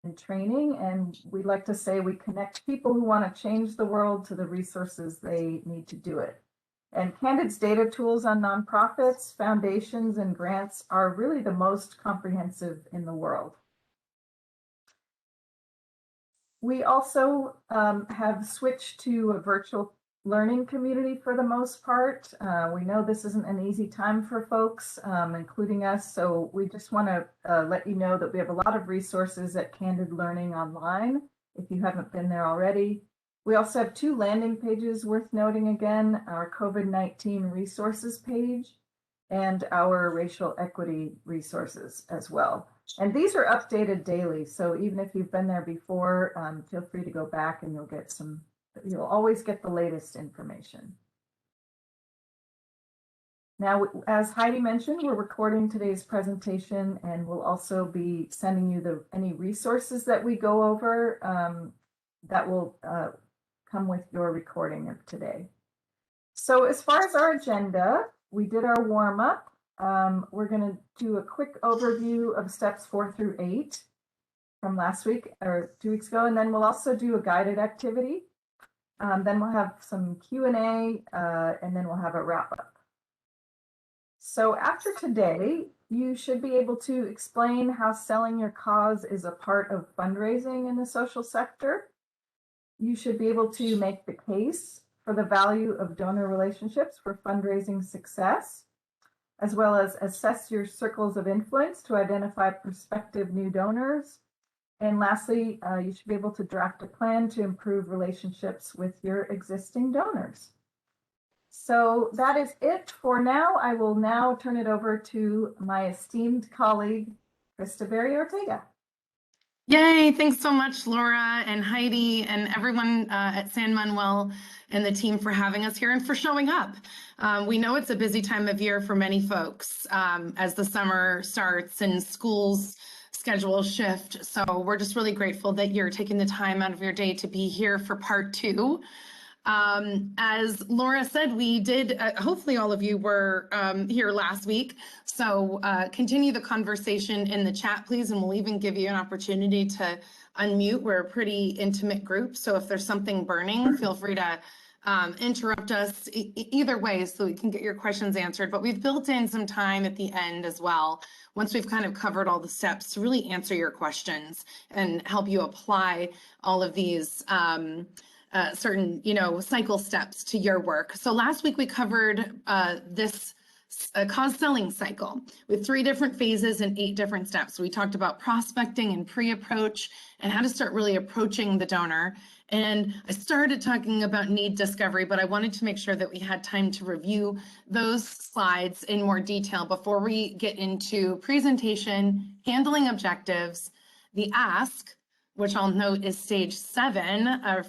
and training. And we like to say we connect people who want to change the world to the resources they need to do it. And Candid's data tools on nonprofits, foundations, and grants are really the most comprehensive in the world. We also have switched to a virtual learning community for the most part. We know this isn't an easy time for folks, including us, so we just want to let you know that we have a lot of resources at Candid Learning online, if you haven't been there already. We also have 2 landing pages worth noting again, our COVID-19 resources page and our racial equity resources as well. And these are updated daily, so even if you've been there before, feel free to go back and you'll always get the latest information. Now, as Heidi mentioned, we're recording today's presentation, and we'll also be sending you any resources that we go over that will come with your recording of today. So as far as our agenda, we did our warm-up. We're going to do a quick overview of steps 4 through 8 from last week or 2 weeks ago, and then we'll also do a guided activity. Then we'll have some Q&A, and then we'll have a wrap-up. So after today, you should be able to explain how selling your cause is a part of fundraising in the social sector. You should be able to make the case for the value of donor relationships for fundraising success, as well as assess your circles of influence to identify prospective new donors. And lastly, you should be able to draft a plan to improve relationships with your existing donors. So that is it for now. I will now turn it over to my esteemed colleague, Krista Ortega. Yay, thanks so much, Laura and Heidi and everyone at San Manuel and the team for having us here and for showing up. We know it's a busy time of year for many folks as the summer starts and schools schedule shift. So we're just really grateful that you're taking the time out of your day to be here for part 2. As Laura said, we did, hopefully all of you were here last week. So continue the conversation in the chat, please. And we'll even give you an opportunity to unmute. We're a pretty intimate group. So if there's something burning, feel free to interrupt us either way so we can get your questions answered. But we've built in some time at the end as well, once we've kind of covered all the steps to really answer your questions and help you apply all of these certain, cycle steps to your work. So last week we covered this cause selling cycle with 3 different phases and 8 different steps. We talked about prospecting and pre-approach and how to start really approaching the donor. And I started talking about need discovery, but I wanted to make sure that we had time to review those slides in more detail before we get into presentation, handling objectives, the ask, which I'll note is stage 7, or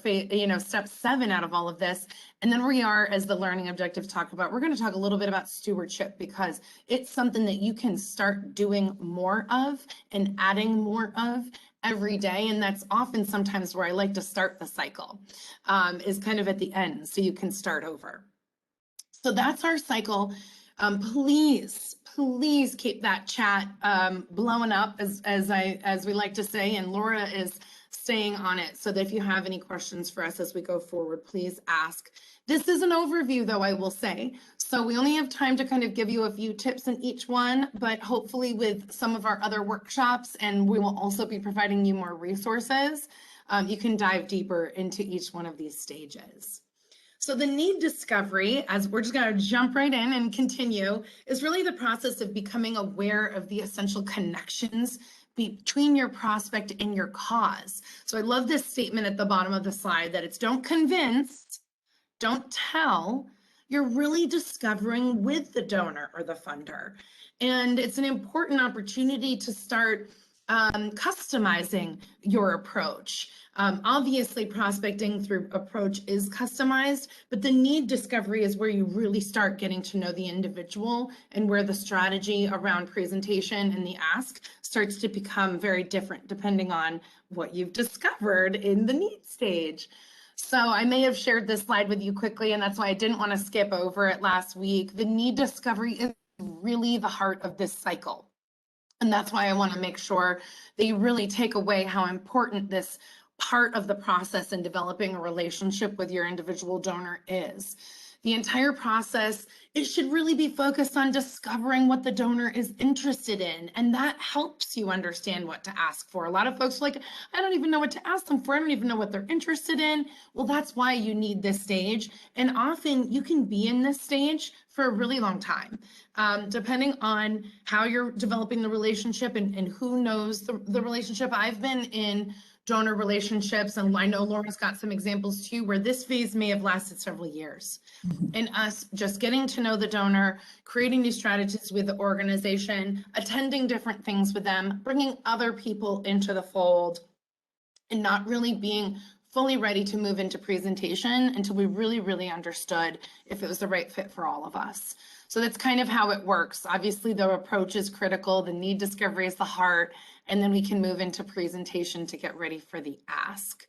step 7 out of all of this. And then we are, as the learning objectives talk about, we're going to talk a little bit about stewardship because it's something that you can start doing more of and adding more of every day. And that's often sometimes where I like to start the cycle, is kind of at the end, so you can start over. So that's our cycle. Please keep that chat blowing up, as we like to say, and Laura is staying on it so that if you have any questions for us as we go forward, please ask. This is an overview, though, I will say. So we only have time to kind of give you a few tips in each one, but hopefully with some of our other workshops, and we will also be providing you more resources, you can dive deeper into each one of these stages. So the need discovery, as we're just going to jump right in and continue, is really the process of becoming aware of the essential connections between your prospect and your cause. So I love this statement at the bottom of the slide that it's don't convince, don't tell, you're really discovering with the donor or the funder. And it's an important opportunity to start customizing your approach. Obviously, prospecting through approach is customized, but the need discovery is where you really start getting to know the individual and where the strategy around presentation and the ask starts to become very different depending on what you've discovered in the need stage. So I may have shared this slide with you quickly, and that's why I didn't want to skip over it last week. The need discovery is really the heart of this cycle. And that's why I want to make sure that you really take away how important this part of the process in developing a relationship with your individual donor is. The entire process, it should really be focused on discovering what the donor is interested in. And that helps you understand what to ask for. A lot of folks are like, I don't even know what to ask them for. I don't even know what they're interested in. Well, that's why you need this stage. And often you can be in this stage for a really long time, depending on how you're developing the relationship and who knows the relationship. I've been in donor relationships, and I know Laura's got some examples too, where this phase may have lasted several years. And us just getting to know the donor, creating these strategies with the organization, attending different things with them, bringing other people into the fold, and not really being fully ready to move into presentation until we really understood if it was the right fit for all of us. So that's kind of how it works. Obviously, the approach is critical. The need discovery is the heart, and then we can move into presentation to get ready for the ask.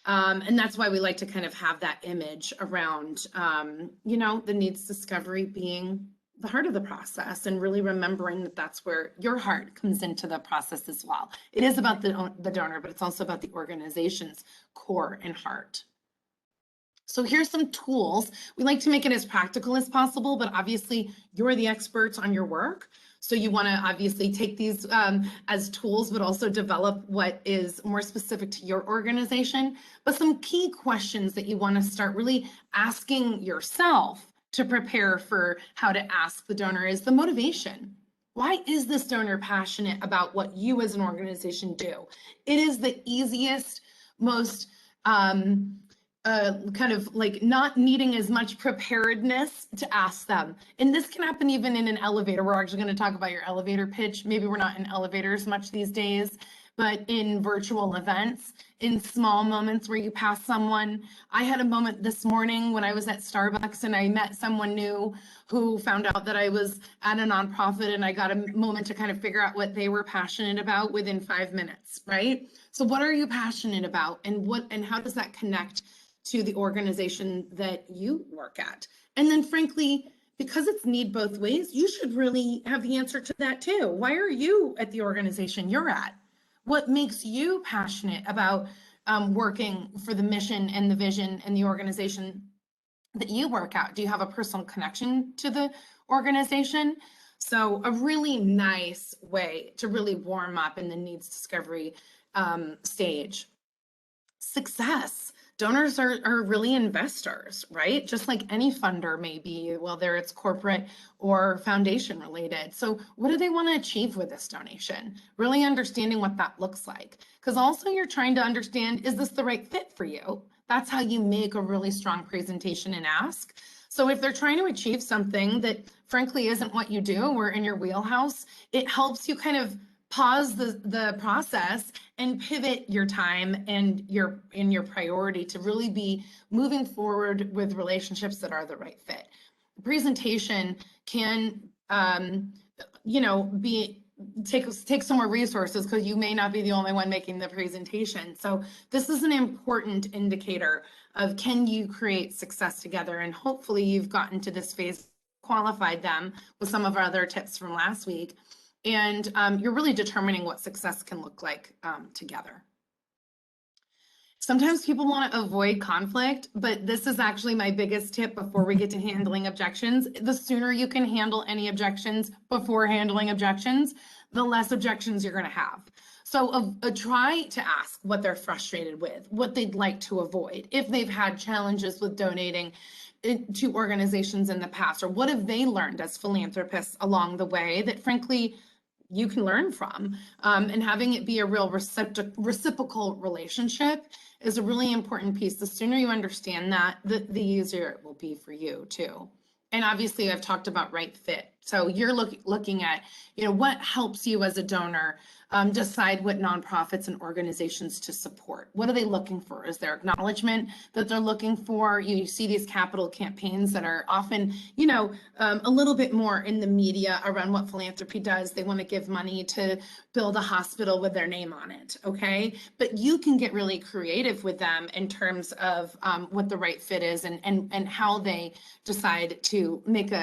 And that's why we like to kind of have that image around, the needs discovery being the heart of the process, and really remembering that that's where your heart comes into the process as well. It is about the donor, but it's also about the organization's core and heart. So here's some tools. We like to make it as practical as possible, but obviously you're the experts on your work. So you want to obviously take these as tools, but also develop what is more specific to your organization. But some key questions that you want to start really asking yourself to prepare for how to ask the donor is the motivation. Why is this donor passionate about what you as an organization do? It is the easiest, most kind of like not needing as much preparedness to ask them. And this can happen even in an elevator. We're actually going to talk about your elevator pitch. Maybe we're not in elevators much these days, but in virtual events, in small moments where you pass someone. I had a moment this morning when I was at Starbucks and I met someone new who found out that I was at a nonprofit, and I got a moment to kind of figure out what they were passionate about within 5 minutes, right? So what are you passionate about, and how does that connect to the organization that you work at? And then frankly, because it's need both ways, you should really have the answer to that too. Why are you at the organization you're at? What makes you passionate about working for the mission and the vision and the organization that you work at? Do you have a personal connection to the organization? So a really nice way to really warm up in the needs discovery stage. Success. Donors are really investors, right? Just like any funder may be, whether it's corporate or foundation related. So what do they want to achieve with this donation? Really understanding what that looks like. Because also you're trying to understand, is this the right fit for you? That's how you make a really strong presentation and ask. So if they're trying to achieve something that frankly isn't what you do or in your wheelhouse, it helps you kind of pause the process and pivot your time and your priority to really be moving forward with relationships that are the right fit. Presentation can take some more resources because you may not be the only one making the presentation. So this is an important indicator of, can you create success together? And hopefully you've gotten to this phase, qualified them with some of our other tips from last week. And you're really determining what success can look like together. Sometimes people want to avoid conflict, but this is actually my biggest tip before we get to handling objections. The sooner you can handle any objections before handling objections, the less objections you're going to have. So try to ask what they're frustrated with, what they'd like to avoid, if they've had challenges with donating to organizations in the past, or what have they learned as philanthropists along the way that frankly you can learn from, and having it be a real reciprocal relationship is a really important piece. The sooner you understand that, the easier it will be for you too. And obviously I've talked about right fit. So you're looking at, what helps you as a donor decide what nonprofits and organizations to support. What are they looking for? Is there acknowledgement that they're looking for? You see these capital campaigns that are often, a little bit more in the media around what philanthropy does. They want to give money to build a hospital with their name on it, okay? But you can get really creative with them in terms of what the right fit is and how they decide to make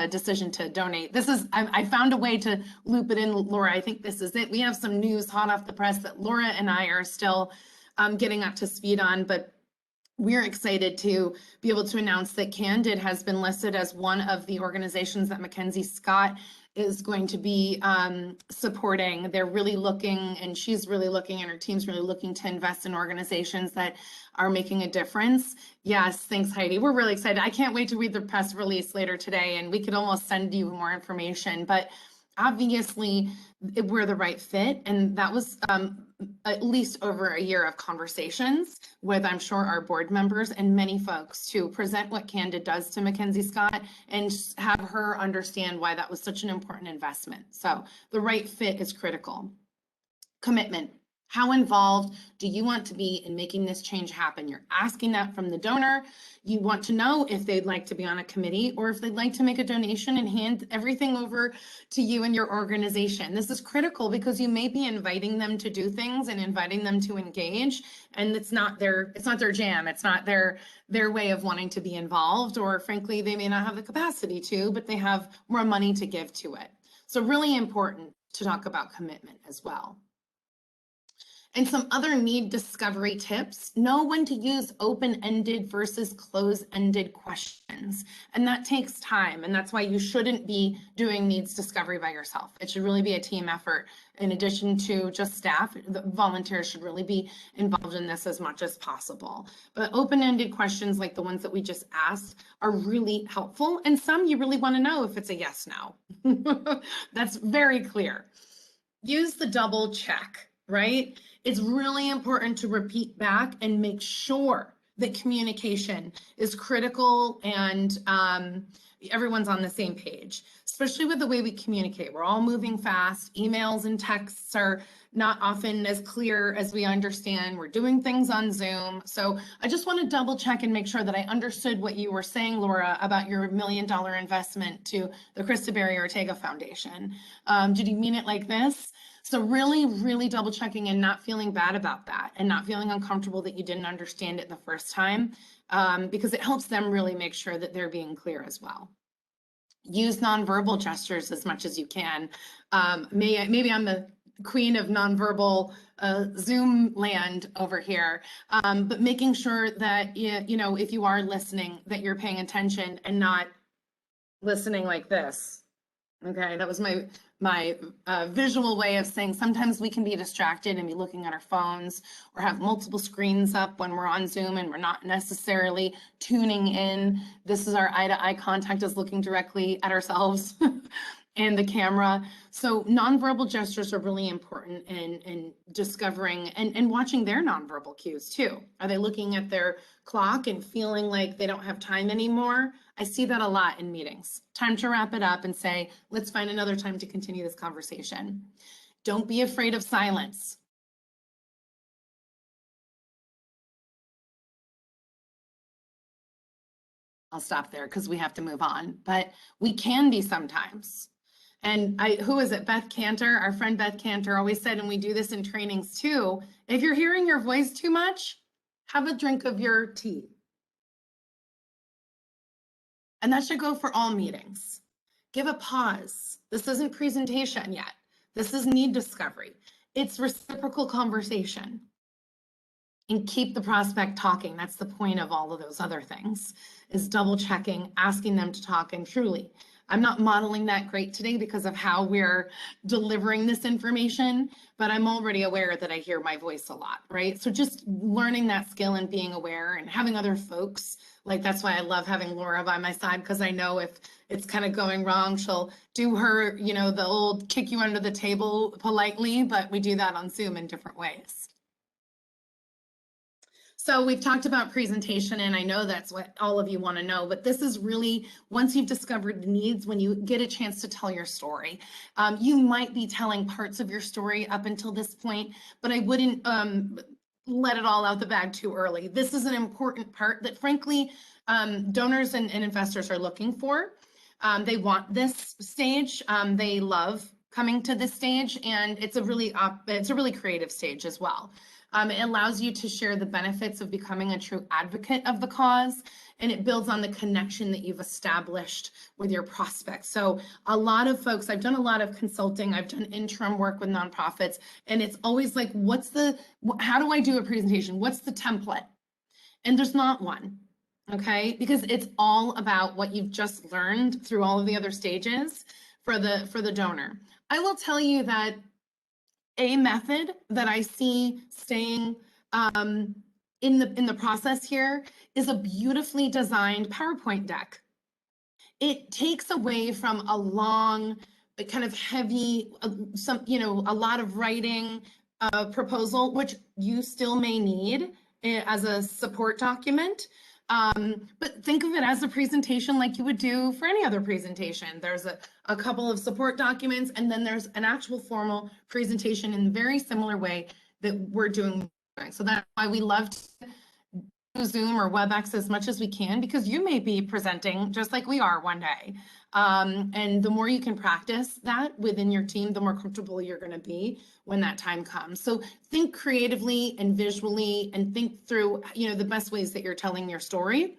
decision to donate. This is, I found a way to loop it in, Laura. I think this is it. We have some news hot off the press that Laura and I are still getting up to speed on, but we're excited to be able to announce that Candid has been listed as one of the organizations that Mackenzie Scott is going to be supporting. They're really looking, and she's really looking, and her team's really looking to invest in organizations that are making a difference. Yes, thanks, Heidi. We're really excited. I can't wait to read the press release later today, and we could almost send you more information, but obviously we're the right fit. And that was at least over a year of conversations with, I'm sure, our board members and many folks to present what Candid does to Mackenzie Scott and have her understand why that was such an important investment. So the right fit is critical. Commitment. How involved do you want to be in making this change happen? You're asking that from the donor. You want to know if they'd like to be on a committee or if they'd like to make a donation and hand everything over to you and your organization. This is critical because you may be inviting them to do things and inviting them to engage, and it's not their jam. It's not their way of wanting to be involved, or frankly, they may not have the capacity to, but they have more money to give to it. So really important to talk about commitment as well. And some other need discovery tips: know when to use open-ended versus close-ended questions. And that takes time. And that's why you shouldn't be doing needs discovery by yourself. It should really be a team effort. In addition to just staff, the volunteers should really be involved in this as much as possible. But open-ended questions like the ones that we just asked are really helpful. And some you really want to know if it's a yes, no. That's very clear. Use the double check, right? It's really important to repeat back and make sure that communication is critical and everyone's on the same page, especially with the way we communicate. We're all moving fast. Emails and texts are not often as clear as we understand. We're doing things on Zoom. So I just want to double check and make sure that I understood what you were saying, Laura, about your $1 million investment to the Krista Ortega Foundation. Did you mean it like this? So really, really double checking and not feeling bad about that and not feeling uncomfortable that you didn't understand it the first time, because it helps them really make sure that they're being clear as well. Use nonverbal gestures as much as you can. Maybe I'm the queen of nonverbal Zoom land over here, but making sure that, you know, if you are listening, that you're paying attention and not listening like this. Okay, that was my visual way of saying sometimes we can be distracted and be looking at our phones or have multiple screens up when we're on Zoom and we're not necessarily tuning in. This is our eye-to-eye contact, is looking directly at ourselves and the camera. So nonverbal gestures are really important in discovering and watching their nonverbal cues too. Are they looking at their clock and feeling like they don't have time anymore? I see that a lot in meetings. Time to wrap it up and say, let's find another time to continue this conversation. Don't be afraid of silence. I'll stop there because we have to move on, but we can be sometimes. And who is it? Beth Cantor, our friend Beth Cantor always said, and we do this in trainings too, if you're hearing your voice too much, have a drink of your tea. And that should go for all meetings. Give a pause. This isn't presentation yet. This is need discovery. It's reciprocal conversation. And keep the prospect talking. That's the point of all of those other things, is double checking, asking them to talk. And truly, I'm not modeling that great today because of how we're delivering this information, but I'm already aware that I hear my voice a lot, right? So just learning that skill and being aware and having other folks, like that's why I love having Laura by my side, because I know if it's kind of going wrong, she'll do her, you know, the old kick you under the table politely, but we do that on Zoom in different ways. So we've talked about presentation, and I know that's what all of you want to know, but this is really, once you've discovered the needs, when you get a chance to tell your story. You might be telling parts of your story up until this point, but I wouldn't let it all out the bag too early. This is an important part that frankly, donors and investors are looking for. They want this stage. They love coming to this stage, and it's a really creative stage as well. It allows you to share the benefits of becoming a true advocate of the cause, and it builds on the connection that you've established with your prospects. So a lot of folks, I've done a lot of consulting, I've done interim work with nonprofits, and it's always like, how do I do a presentation? What's the template? And there's not one, okay? Because it's all about what you've just learned through all of the other stages for the donor. I will tell you that a method that I see staying in the process here is a beautifully designed PowerPoint deck. It takes away from a long, kind of heavy, a lot of writing proposal, which you still may need as a support document. But think of it as a presentation like you would do for any other presentation. There's a couple of support documents, and then there's an actual formal presentation in a very similar way that we're doing. So that's why we love to do Zoom or WebEx as much as we can, because you may be presenting just like we are one day. And the more you can practice that within your team, the more comfortable you're going to be when that time comes. So think creatively and visually, and think through, the best ways that you're telling your story,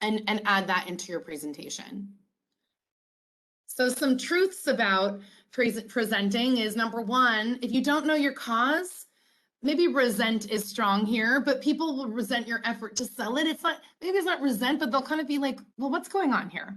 and add that into your presentation. So some truths about presenting is, number one, if you don't know your cause, maybe resent is strong here, but people will resent your effort to sell it. Maybe it's not resent, but they'll kind of be like, well, what's going on here?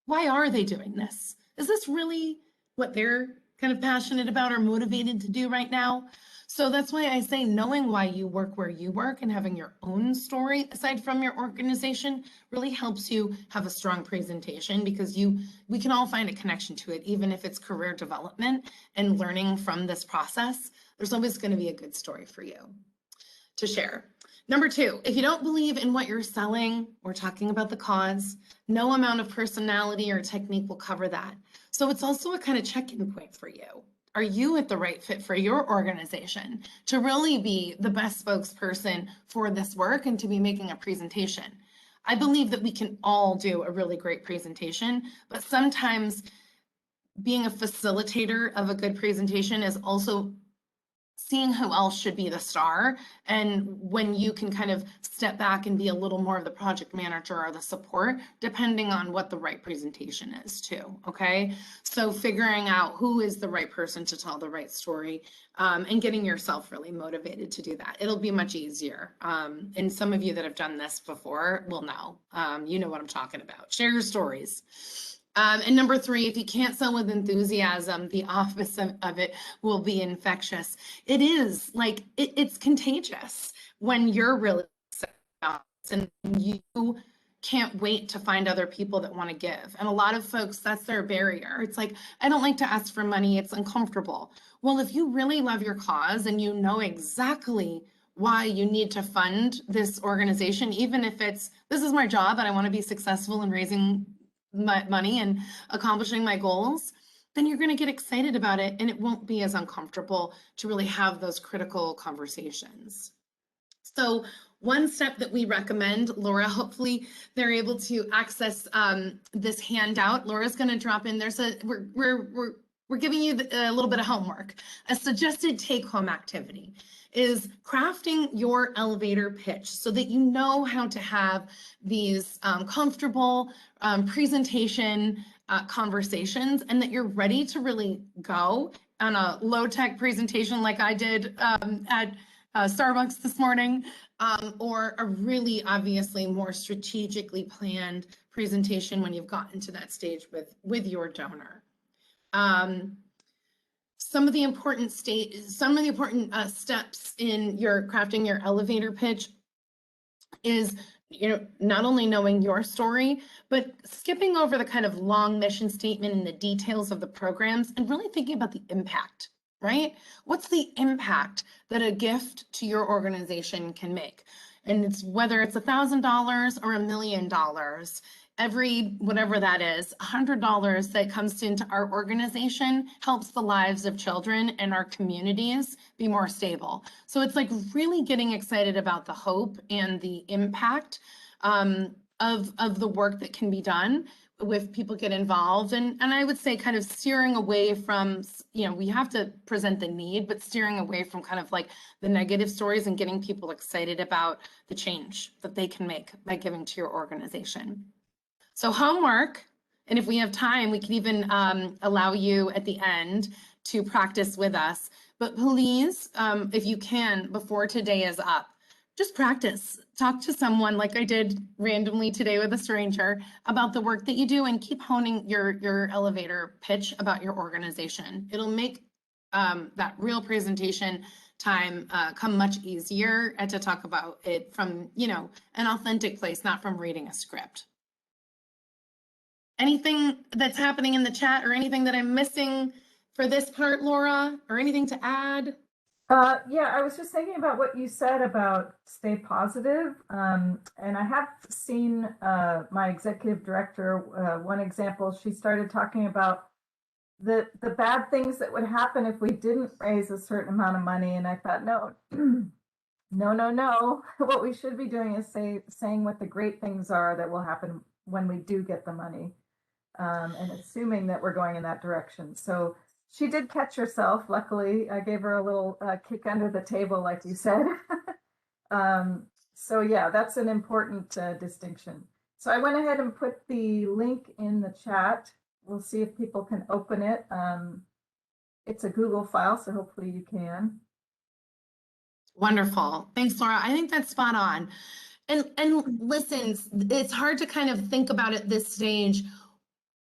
Why are they doing this? Is this really what they're kind of passionate about or motivated to do right now? So that's why I say knowing why you work where you work and having your own story aside from your organization really helps you have a strong presentation, because we can all find a connection to it, even if it's career development and learning from this process. There's always going to be a good story for you to share. Number two, if you don't believe in what you're selling, we're talking about the cause, no amount of personality or technique will cover that. So it's also a kind of check-in point for you. Are you at the right fit for your organization to really be the best spokesperson for this work and to be making a presentation? I believe that we can all do a really great presentation, but sometimes being a facilitator of a good presentation is also seeing who else should be the star, and when you can kind of step back and be a little more of the project manager or the support, depending on what the right presentation is too, okay? So figuring out who is the right person to tell the right story, and getting yourself really motivated to do that. It'll be much easier. And some of you that have done this before will know, you know what I'm talking about. Share your stories. And number three, if you can't sell with enthusiasm, the opposite of it will be infectious. It is like, it's contagious when you're really excited and you can't wait to find other people that want to give. And a lot of folks, that's their barrier. It's like, I don't like to ask for money. It's uncomfortable. Well, if you really love your cause and you know exactly why you need to fund this organization, even if this is my job and I want to be successful in raising my money and accomplishing my goals, then you're going to get excited about it, and it won't be as uncomfortable to really have those critical conversations. So one step that we recommend, Laura, hopefully they're able to access this handout. Laura's going to drop in. We're giving you a little bit of homework. A suggested take-home activity is crafting your elevator pitch so that you know how to have these comfortable presentation conversations, and that you're ready to really go on a low-tech presentation like I did at Starbucks this morning, or a really obviously more strategically planned presentation when you've gotten to that stage with your donor. Some of the important steps in your crafting your elevator pitch is, not only knowing your story, but skipping over the kind of long mission statement and the details of the programs and really thinking about the impact, right? What's the impact that a gift to your organization can make? And it's whether it's $1,000 or $1 million, every, whatever that is, $100 that comes into our organization helps the lives of children and our communities be more stable. So it's like really getting excited about the hope and the impact of the work that can be done if people get involved, and I would say kind of steering away from, we have to present the need, but steering away from kind of like the negative stories and getting people excited about the change that they can make by giving to your organization. So homework, and if we have time, we can even allow you at the end to practice with us. But please, if you can, before today is up, just practice. Talk to someone like I did randomly today with a stranger about the work that you do, and keep honing your elevator pitch about your organization. It'll make that real presentation time come much easier, and to talk about it from, an authentic place, not from reading a script. Anything that's happening in the chat or anything that I'm missing for this part, Laura, or anything to add? Yeah, I was just thinking about what you said about stay positive. And I have seen my executive director, one example, she started talking about the bad things that would happen if we didn't raise a certain amount of money. And I thought, no, no. What we should be doing is saying what the great things are that will happen when we do get the money, and assuming that we're going in that direction. So she did catch herself. Luckily, I gave her a little kick under the table, like you said. So yeah, that's an important distinction. So I went ahead and put the link in the chat. We'll see if people can open it. It's a Google file, so hopefully you can. Wonderful. Thanks, Laura. I think that's spot on. And listen, it's hard to kind of think about at this stage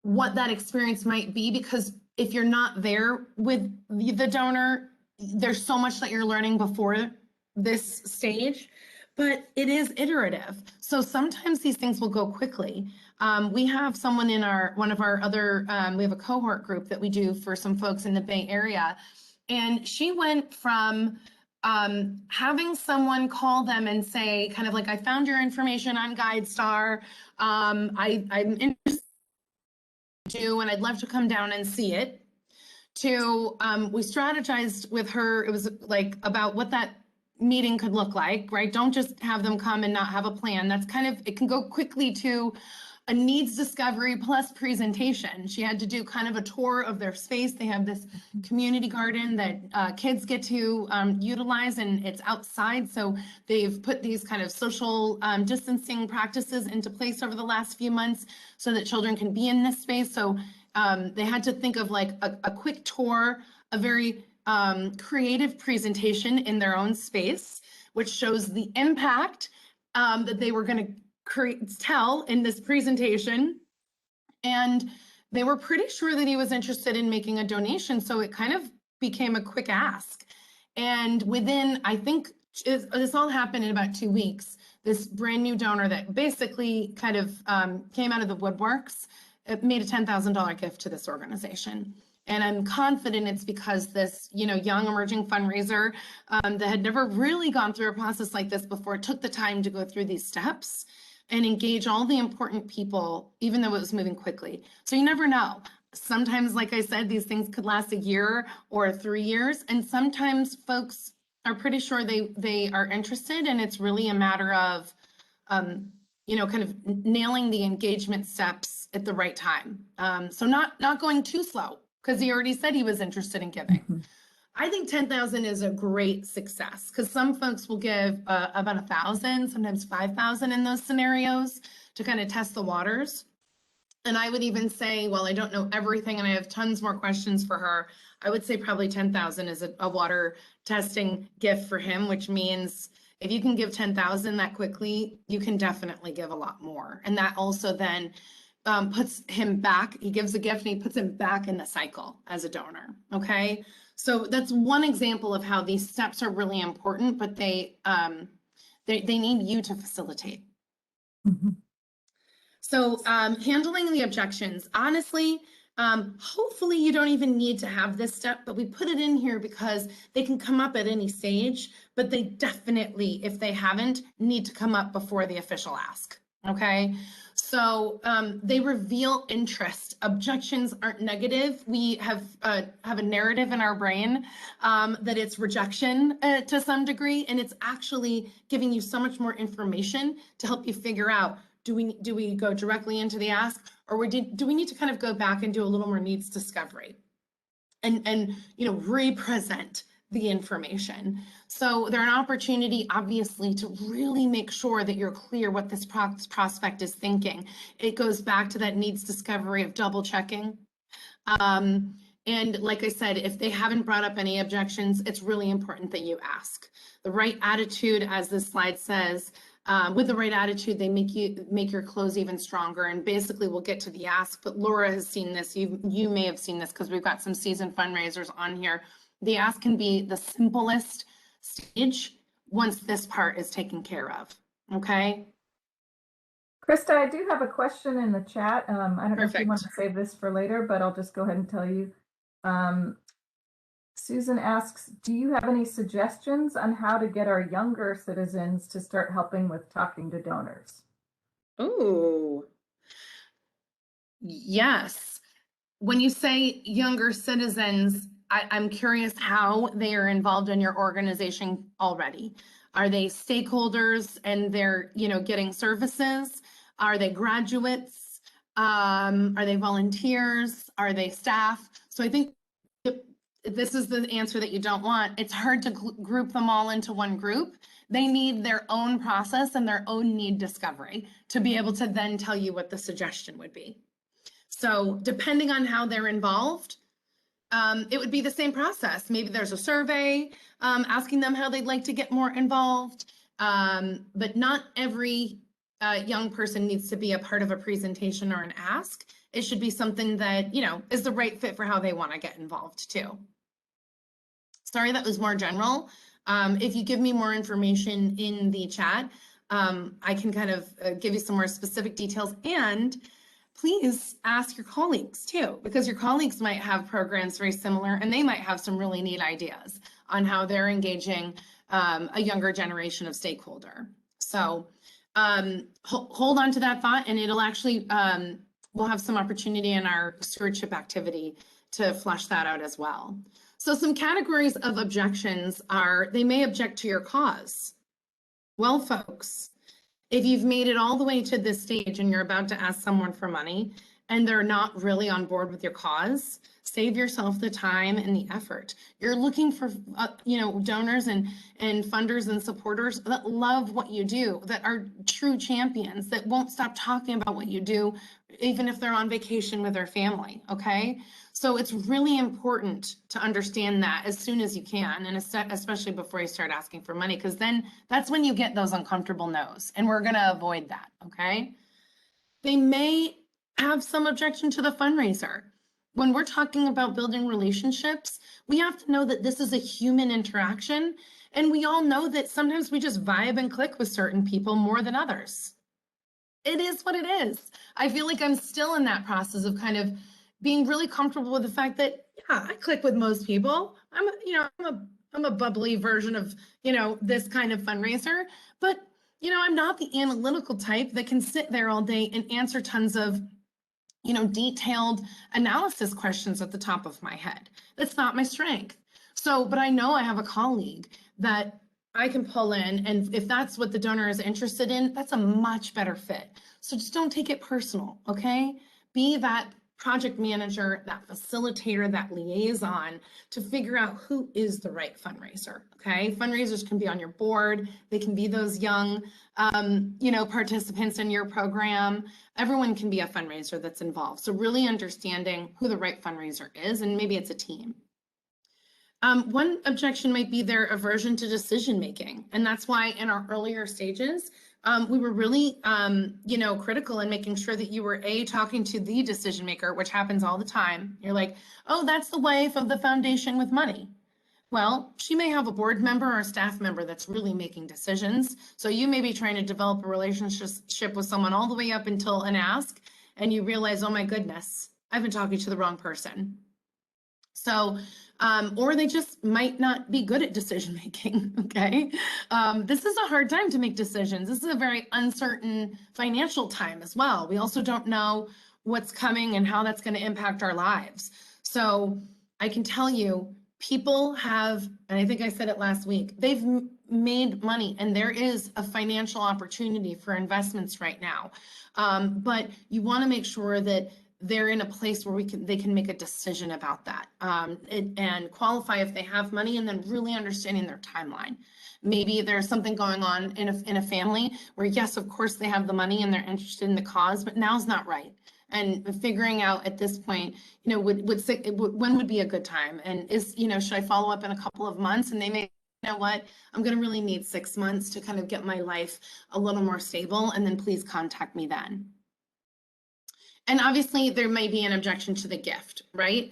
what that experience might be, because if you're not there with the donor, there's so much that you're learning before this stage, but it is iterative. So sometimes these things will go quickly. We have someone in one of our other, we have a cohort group that we do for some folks in the Bay Area. And she went from having someone call them and say, kind of like, I found your information on GuideStar. I'm interested and I'd love to come down and see it, to we strategized with her. It was like about what that meeting could look like, right? Don't just have them come and not have a plan. That's kind of, it can go quickly to a needs discovery plus presentation. She had to do kind of a tour of their space. They have this community garden that kids get to utilize, and it's outside. So they've put these kind of social distancing practices into place over the last few months so that children can be in this space. So they had to think of like a quick tour, a very creative presentation in their own space, which shows the impact that they were going to tell in this presentation. And they were pretty sure that he was interested in making a donation. So it kind of became a quick ask. And within, I think this all happened in about 2 weeks, this brand new donor that basically kind of came out of the woodworks, it made a $10,000 gift to this organization. And I'm confident it's because this, young emerging fundraiser that had never really gone through a process like this before took the time to go through these steps and engage all the important people, even though it was moving quickly. So you never know. Sometimes, like I said, these things could last a year or 3 years. And sometimes folks are pretty sure they are interested, and it's really a matter of, kind of nailing the engagement steps at the right time. So not going too slow, because he already said he was interested in giving. Mm-hmm. I think 10,000 is a great success, because some folks will give about 1,000, sometimes 5,000 in those scenarios to kind of test the waters. And I would even say, well, I don't know everything and I have tons more questions for her, I would say probably 10,000 is a water testing gift for him, which means if you can give 10,000 that quickly, you can definitely give a lot more. And that also then puts him back. He gives a gift and he puts him back in the cycle as a donor. Okay. So that's one example of how these steps are really important, but they need you to facilitate. Mm-hmm. So handling the objections, honestly, hopefully you don't even need to have this step, but we put it in here because they can come up at any stage, but they definitely, if they haven't, need to come up before the official ask. Okay. So they reveal interest. Objections aren't negative. We have a narrative in our brain that it's rejection to some degree, and it's actually giving you so much more information to help you figure out, do we go directly into the ask, or do we need to kind of go back and do a little more needs discovery and represent the information? So there's an opportunity, obviously, to really make sure that you're clear what this prospect is thinking. It goes back to that needs discovery of double checking. And like I said, if they haven't brought up any objections, it's really important that you ask. The right attitude, as this slide says, with the right attitude, they make your close even stronger. And basically, we'll get to the ask, but Laura has seen this. You may have seen this because we've got some seasoned fundraisers on here. The ask can be the simplest stage once this part is taken care of. Okay. Krista, I do have a question in the chat. I don't know if you want Perfect. to save this for later, but I'll just go ahead and tell you. Susan asks, do you have any suggestions on how to get our younger citizens to start helping with talking to donors? Oh, yes. When you say younger citizens, I'm curious how they are involved in your organization already. Are they stakeholders and they're, getting services? Are they graduates? Are they volunteers? Are they staff? So I think this is the answer that you don't want. It's hard to group them all into one group. They need their own process and their own need discovery to be able to then tell you what the suggestion would be. So depending on how they're involved, it would be the same process. Maybe there's a survey asking them how they'd like to get more involved, but not every young person needs to be a part of a presentation or an ask. It should be something that, is the right fit for how they want to get involved too. Sorry, that was more general. If you give me more information in the chat, I can kind of give you some more specific details, and please ask your colleagues too, because your colleagues might have programs very similar and they might have some really neat ideas on how they're engaging a younger generation of stakeholder. So hold on to that thought, and it'll actually, we'll have some opportunity in our stewardship activity to flesh that out as well. So some categories of objections are, they may object to your cause. Well, folks, if you've made it all the way to this stage and you're about to ask someone for money and they're not really on board with your cause, save yourself the time and the effort. You're looking for, donors and funders and supporters that love what you do, that are true champions, that won't stop talking about what you do, even if they're on vacation with their family, okay? So it's really important to understand that as soon as you can, and especially before you start asking for money, because then that's when you get those uncomfortable no's, and we're gonna avoid that, okay? They may have some objection to the fundraiser. When we're talking about building relationships, we have to know that this is a human interaction, and we all know that sometimes we just vibe and click with certain people more than others. It is what it is. I feel like I'm still in that process of kind of being really comfortable with the fact that, yeah, I click with most people. I'm a bubbly version of, this kind of fundraiser, but, I'm not the analytical type that can sit there all day and answer tons of, detailed analysis questions at the top of my head. That's not my strength. So, but I know I have a colleague that I can pull in, and if that's what the donor is interested in, that's a much better fit. So just don't take it personal, okay? Be that project manager, that facilitator, that liaison to figure out who is the right fundraiser, okay? Fundraisers can be on your board. They can be those young, participants in your program. Everyone can be a fundraiser that's involved. So really understanding who the right fundraiser is, and maybe it's a team. One objection might be their aversion to decision-making. And that's why in our earlier stages, we were really, critical in making sure that you were talking to the decision maker, which happens all the time. You're like, oh, that's the wife of the foundation with money. Well, she may have a board member or a staff member that's really making decisions. So you may be trying to develop a relationship with someone all the way up until an ask, and you realize, oh my goodness, I've been talking to the wrong person. So, or they just might not be good at decision making, okay? This is a hard time to make decisions. This is a very uncertain financial time as well. We also don't know what's coming and how that's going to impact our lives. So I can tell you, People have, and I think I said it last week, they've made money, and there is a financial opportunity for investments right now. But you want to make sure that they're in a place where they can make a decision about that, and qualify if they have money, and then really understanding their timeline. Maybe there's something going on in a family where, yes, of course they have the money and they're interested in the cause, but now's not right. And figuring out at this point, when would be a good time? And should I follow up in a couple of months? And they may, you know what, I'm going to really need 6 months to kind of get my life a little more stable. And then please contact me then. And obviously there may be an objection to the gift, right?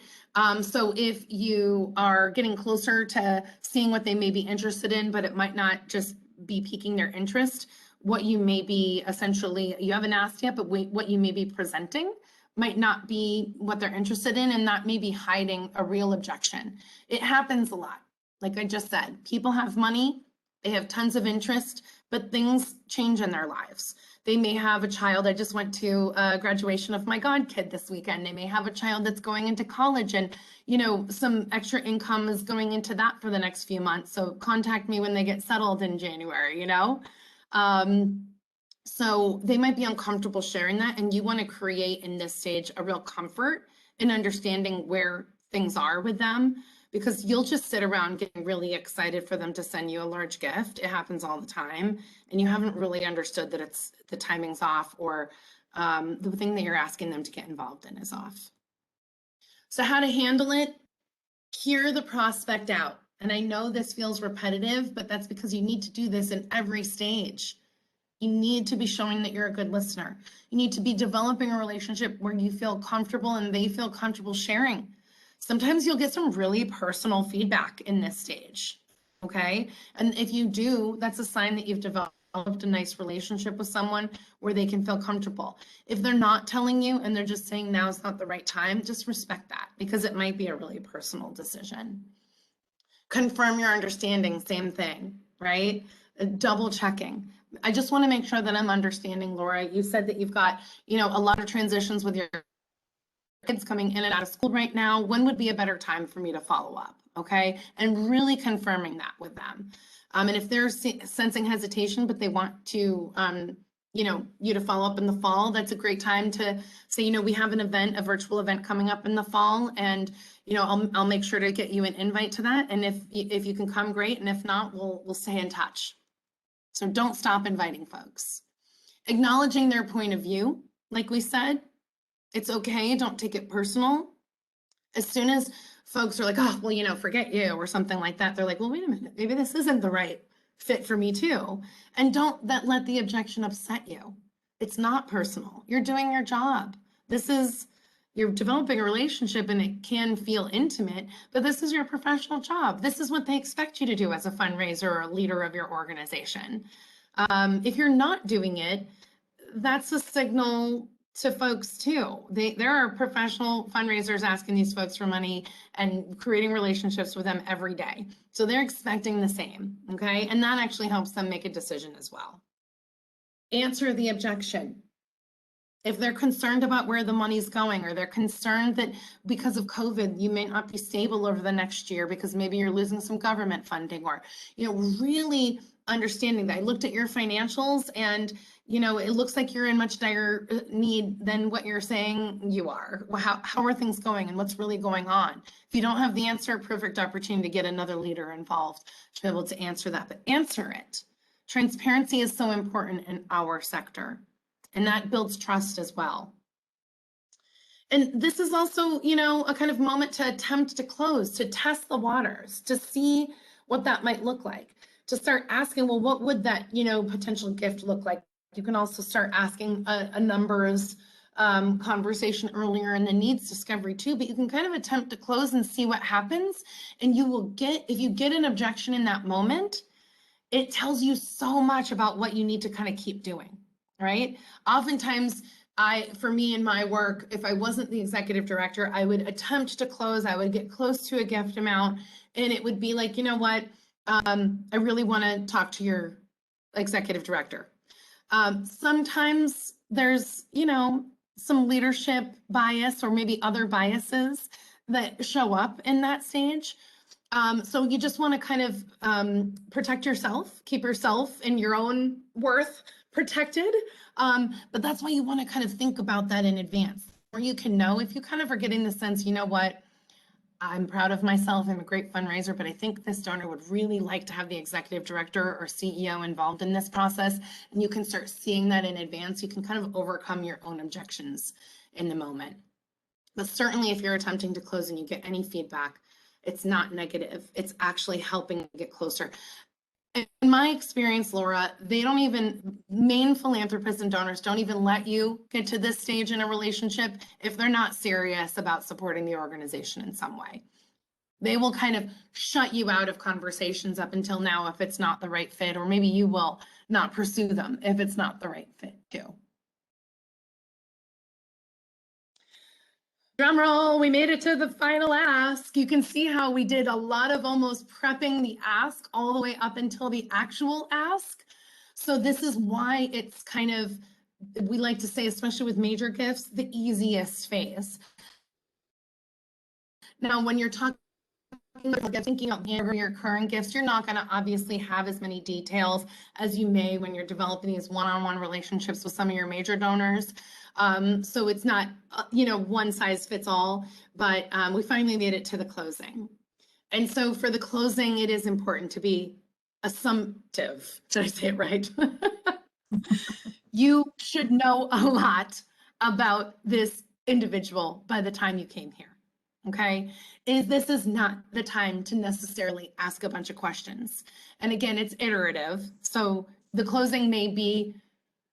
So if you are getting closer to seeing what they may be interested in, but it might not just be piquing their interest, what you may be essentially, you haven't asked yet, but what you may be presenting might not be what they're interested in, and that may be hiding a real objection. It happens a lot. Like I just said, people have money, they have tons of interest, but things change in their lives. They may have a child. I just went to a graduation of my godkid this weekend. They may have a child that's going into college, and some extra income is going into that for the next few months. So contact me when they get settled in January, So they might be uncomfortable sharing that, and you want to create in this stage a real comfort in understanding where things are with them, because you'll just sit around getting really excited for them to send you a large gift. It happens all the time, and you haven't really understood that the timing's off, or the thing that you're asking them to get involved in is off. So how to handle it? Hear the prospect out. And I know this feels repetitive, but that's because you need to do this in every stage. You need to be showing that you're a good listener. You need to be developing a relationship where you feel comfortable and they feel comfortable sharing. Sometimes you'll get some really personal feedback in this stage, okay? And if you do, that's a sign that you've developed a nice relationship with someone where they can feel comfortable. If they're not telling you and they're just saying now is not the right time, just respect that, because it might be a really personal decision. Confirm your understanding, same thing, right? Double checking. I just want to make sure that I'm understanding, Laura. You said that you've got, a lot of transitions with your kids coming in and out of school right now. When would be a better time for me to follow up? Okay. And really confirming that with them. And if they're sensing hesitation, but they want to, you to follow up in the fall, that's a great time to say, we have an event, a virtual event coming up in the fall, and, I'll make sure to get you an invite to that. And if you can come, great. And if not, we'll stay in touch. So don't stop inviting folks. Acknowledging their point of view, like we said, it's okay. Don't take it personal. As soon as folks are like, oh, well, forget you or something like that, they're like, well, wait a minute, maybe this isn't the right fit for me too. And don't let the objection upset you. It's not personal. You're doing your job. You're developing a relationship, and it can feel intimate, but this is your professional job. This is what they expect you to do as a fundraiser or a leader of your organization. If you're not doing it, that's a signal to folks too. There are professional fundraisers asking these folks for money and creating relationships with them every day. So they're expecting the same, okay? And that actually helps them make a decision as well. Answer the objection. If they're concerned about where the money's going, or they're concerned that because of COVID, you may not be stable over the next year because maybe you're losing some government funding, or, really understanding that I looked at your financials and, it looks like you're in much dire need than what you're saying you are. How are things going and what's really going on? If you don't have the answer, perfect opportunity to get another leader involved to be able to answer that, but answer it. Transparency is so important in our sector, and that builds trust as well. And this is also, a kind of moment to attempt to close, to test the waters, to see what that might look like, to start asking, well, what would that, potential gift look like? You can also start asking a numbers conversation earlier in the needs discovery too, but you can kind of attempt to close and see what happens. And you will if you get an objection in that moment, it tells you so much about what you need to kind of keep doing, right? Oftentimes, for me in my work, if I wasn't the executive director, I would attempt to close, I would get close to a gift amount, and it would be like, you know what, I really want to talk to your executive director. Sometimes there's, some leadership bias or maybe other biases that show up in that stage. So you just want to kind of protect yourself, keep yourself and your own worth protected. But that's why you want to kind of think about that in advance, or you can know if you kind of are getting the sense, you know what, I'm proud of myself, I'm a great fundraiser, but I think this donor would really like to have the executive director or CEO involved in this process. And you can start seeing that in advance. You can kind of overcome your own objections in the moment. But certainly if you're attempting to close and you get any feedback, it's not negative. It's actually helping get closer. In my experience, Laura, main philanthropists and donors don't even let you get to this stage in a relationship if they're not serious about supporting the organization in some way. They will kind of shut you out of conversations up until now if it's not the right fit, or maybe you will not pursue them if it's not the right fit too. Drum roll, we made it to the final ask. You can see how we did a lot of almost prepping the ask all the way up until the actual ask. So this is why it's kind of, we like to say, especially with major gifts, the easiest phase. Now, when you're thinking of your current gifts, you're not going to obviously have as many details as you may when you're developing these one-on-one relationships with some of your major donors. So it's not, one size fits all, but we finally made it to the closing. And so for the closing, it is important to be assumptive. Did I say it right? You should know a lot about this individual by the time you came here. Okay, this is not the time to necessarily ask a bunch of questions. And again, it's iterative. So the closing may be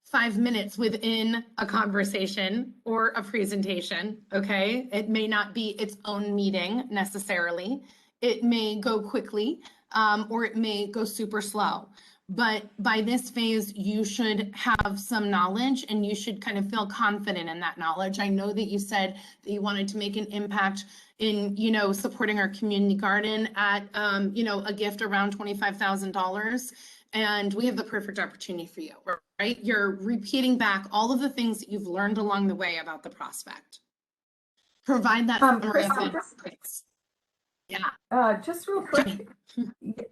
5 minutes within a conversation or a presentation, okay? It may not be its own meeting necessarily. It may go quickly, or it may go super slow. But by this phase, you should have some knowledge and you should kind of feel confident in that knowledge. I know that you said that you wanted to make an impact in, supporting our community garden at, a gift around $25,000. And we have the perfect opportunity for you, right? You're repeating back all of the things that you've learned along the way about the prospect. Provide that summary of benefits. Yeah. Just real quick.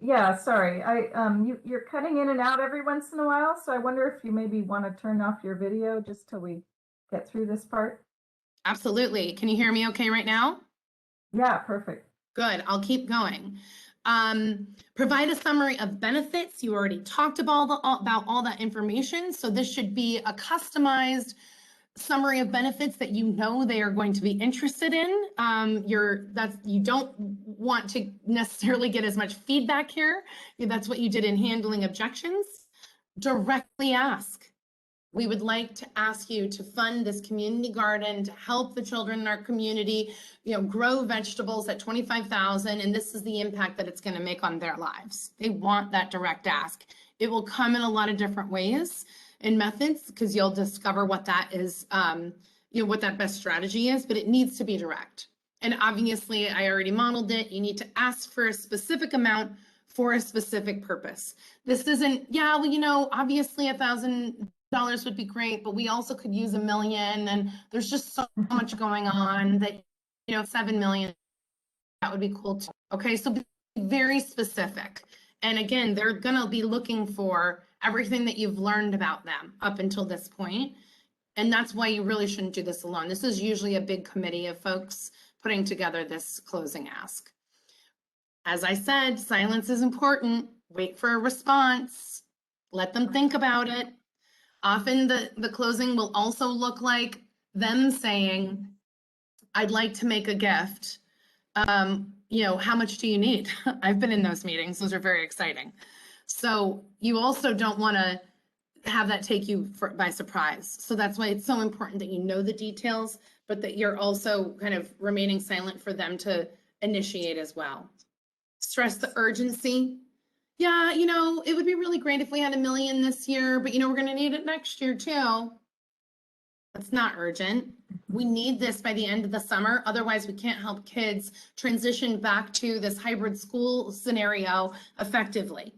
Yeah, sorry. You're cutting in and out every once in a while, so I wonder if you maybe want to turn off your video just till we get through this part. Absolutely. Can you hear me okay right now? Yeah, perfect. Good. I'll keep going. Provide a summary of benefits. You already talked about all that information. So this should be a customized summary of benefits that they are going to be interested in. You don't want to necessarily get as much feedback here. That's what you did in handling objections. Directly ask. We would like to ask you to fund this community garden to help the children in our community, grow vegetables at $25,000, and this is the impact that it's going to make on their lives. They want that direct ask. It will come in a lot of different ways and methods because you'll discover what that is, what that best strategy is, but it needs to be direct. And obviously, I already modeled it. You need to ask for a specific amount for a specific purpose. This isn't, obviously $1,000 would be great, but we also could use $1 million, and there's just so much going on that, 7 million, that would be cool too. Okay, so be very specific. And again, they're gonna be looking for everything that you've learned about them up until this point. And that's why you really shouldn't do this alone. This is usually a big committee of folks putting together this closing ask. As I said, silence is important. Wait for a response. Let them think about it. Often the closing will also look like them saying, I'd like to make a gift. How much do you need? I've been in those meetings. Those are very exciting. So you also don't want to have that take you by surprise. So that's why it's so important that you know the details, but that you're also kind of remaining silent for them to initiate as well. Stress the urgency. Yeah, it would be really great if we had $1 million this year, but we're going to need it next year too. That's not urgent. We need this by the end of the summer. Otherwise, we can't help kids transition back to this hybrid school scenario effectively.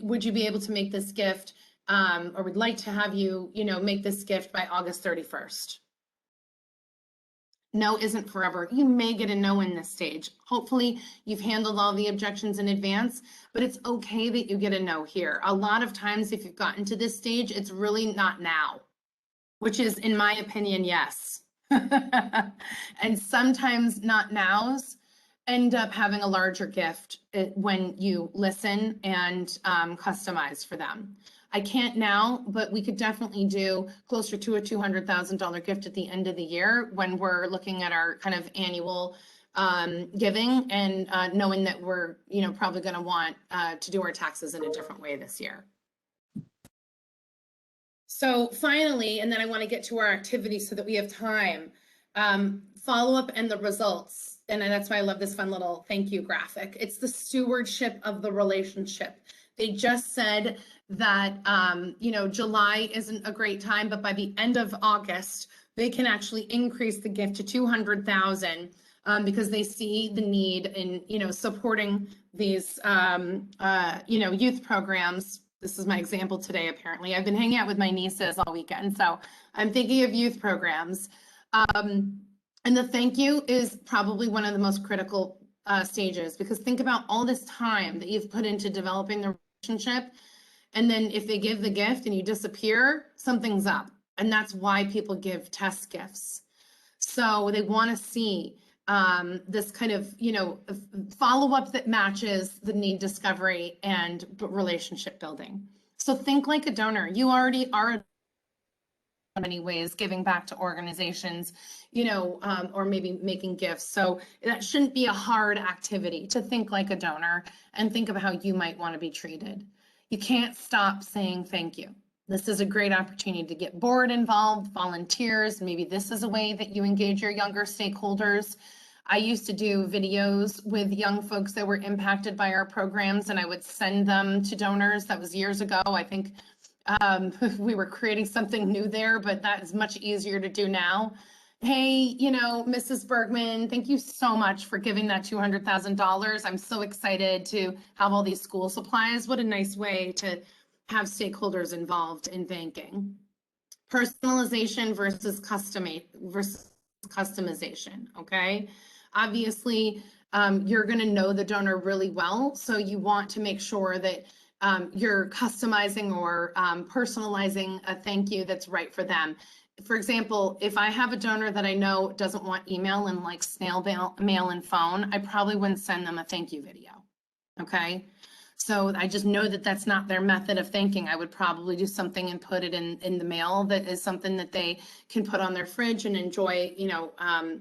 Would you be able to make this gift, or we'd like to have you, make this gift by August 31st. No isn't forever. You may get a no in this stage. Hopefully you've handled all the objections in advance, but it's okay that you get a no here. A lot of times if you've gotten to this stage, it's really not now, which is, in my opinion, yes. And sometimes not nows end up having a larger gift when you listen and customize for them. I can't now, but we could definitely do closer to a $200,000 gift at the end of the year when we're looking at our kind of annual giving and knowing that we're, probably going to want to do our taxes in a different way this year. So finally, and then I want to get to our activity so that we have time, follow up and the results. And that's why I love this fun little thank you graphic. It's the stewardship of the relationship. They just said that, July isn't a great time, but by the end of August, they can actually increase the gift to 200,000 because they see the need in, supporting these, youth programs. This is my example today, apparently. I've been hanging out with my nieces all weekend, so I'm thinking of youth programs. And the thank you is probably one of the most critical stages, because think about all this time that you've put into developing the relationship. And then if they give the gift and you disappear, something's up. And that's why people give test gifts. So they want to see this kind of, follow-up that matches the need discovery and relationship building. So think like a donor. You already are in many ways giving back to organizations, or maybe making gifts. So that shouldn't be a hard activity to think like a donor and think of how you might want to be treated. You can't stop saying thank you. This is a great opportunity to get board involved, volunteers. Maybe this is a way that you engage your younger stakeholders. I used to do videos with young folks that were impacted by our programs, and I would send them to donors. That was years ago. I think we were creating something new there, but that is much easier to do now. Hey, Mrs. Bergman, thank you so much for giving that $200,000. I'm so excited to have all these school supplies. What a nice way to have stakeholders involved in thanking. Personalization versus customization, okay? Obviously, you're going to know the donor really well, so you want to make sure that you're customizing or personalizing a thank you that's right for them. For example, if I have a donor that I know doesn't want email and likes snail mail and phone, I probably wouldn't send them a thank you video, okay? So I just know that that's not their method of thanking. I would probably do something and put it in the mail that is something that they can put on their fridge and enjoy,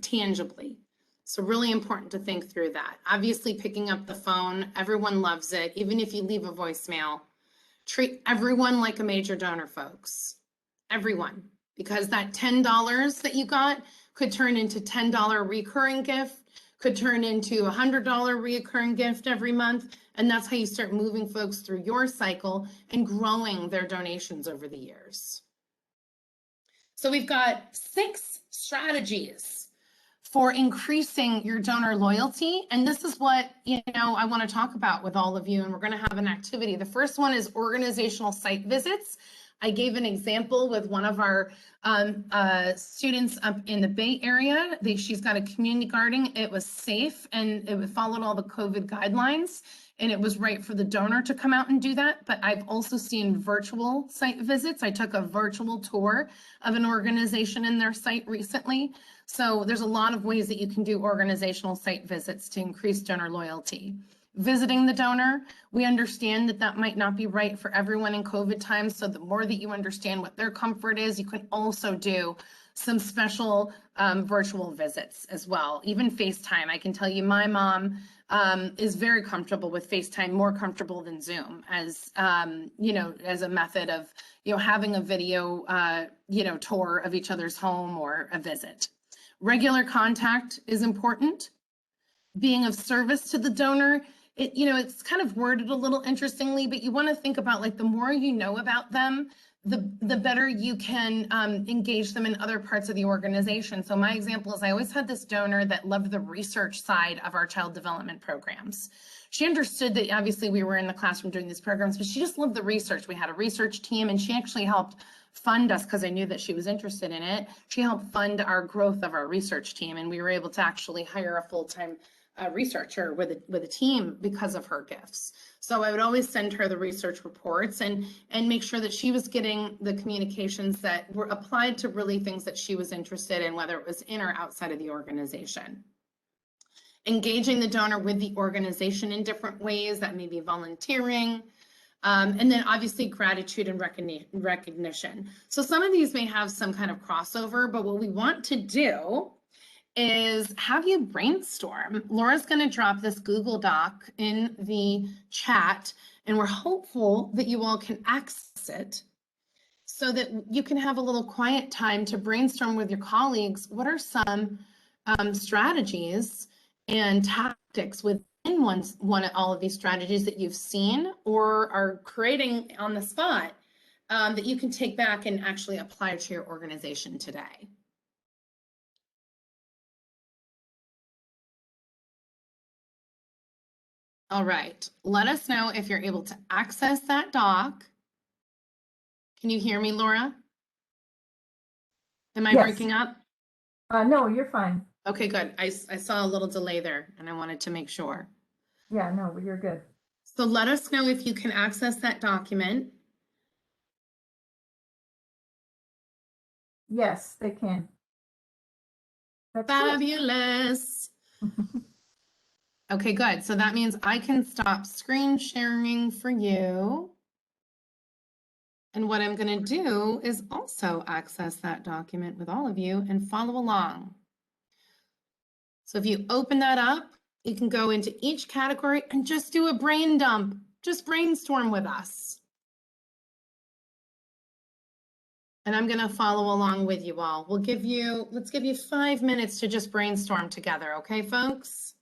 tangibly. So really important to think through that. Obviously, picking up the phone, everyone loves it. Even if you leave a voicemail, treat everyone like a major donor, folks. Everyone. Because that $10 that you got could turn into $10 recurring gift, could turn into a $100 recurring gift every month. And that's how you start moving folks through your cycle and growing their donations over the years. So we've got 6 strategies for increasing your donor loyalty. And this is what, I want to talk about with all of you. And we're going to have an activity. The first one is organizational site visits. I gave an example with one of our students up in the Bay Area. She's got a community garden. It was safe and it followed all the COVID guidelines, and it was right for the donor to come out and do that. But I've also seen virtual site visits. I took a virtual tour of an organization in their site recently. So there's a lot of ways that you can do organizational site visits to increase donor loyalty. Visiting the donor, we understand that that might not be right for everyone in COVID times. So the more that you understand what their comfort is, you can also do some special virtual visits as well. Even FaceTime. I can tell you my mom is very comfortable with FaceTime, more comfortable than Zoom as, as a method of, having a video, tour of each other's home or a visit. Regular contact is important. Being of service to the donor, it's kind of worded a little interestingly, but you want to think about like the more you know about them, the better you can engage them in other parts of the organization. So my example is I always had this donor that loved the research side of our child development programs. She understood that obviously we were in the classroom doing these programs, but she just loved the research. We had a research team, and she actually helped fund us, because I knew that she was interested in it. She helped fund our growth of our research team, and we were able to actually hire a full-time researcher with a team because of her gifts. So I would always send her the research reports and make sure that she was getting the communications that were applied to really things that she was interested in, whether it was in or outside of the organization. Engaging the donor with the organization in different ways, that may be volunteering, and then obviously gratitude and recognition. So some of these may have some kind of crossover, but what we want to do is have you brainstorm. Laura's going to drop this Google Doc in the chat, and we're hopeful that you all can access it so that you can have a little quiet time to brainstorm with your colleagues. What are some strategies and tactics within all of these strategies that you've seen or are creating on the spot that you can take back and actually apply to your organization today? All right, let us know if you're able to access that doc. Can you hear me, Laura? Am I Yes. breaking up? No, you're fine. Okay, good. I saw a little delay there and I wanted to make sure. Yeah, no, you're good. So let us know if you can access that document. Yes, they can. That's Fabulous. Okay, good. So that means I can stop screen sharing for you. And what I'm going to do is also access that document with all of you and follow along. So if you open that up, you can go into each category and just do a brain dump. Just brainstorm with us. And I'm going to follow along with you all. Let's give you 5 minutes to just brainstorm together. Okay, folks?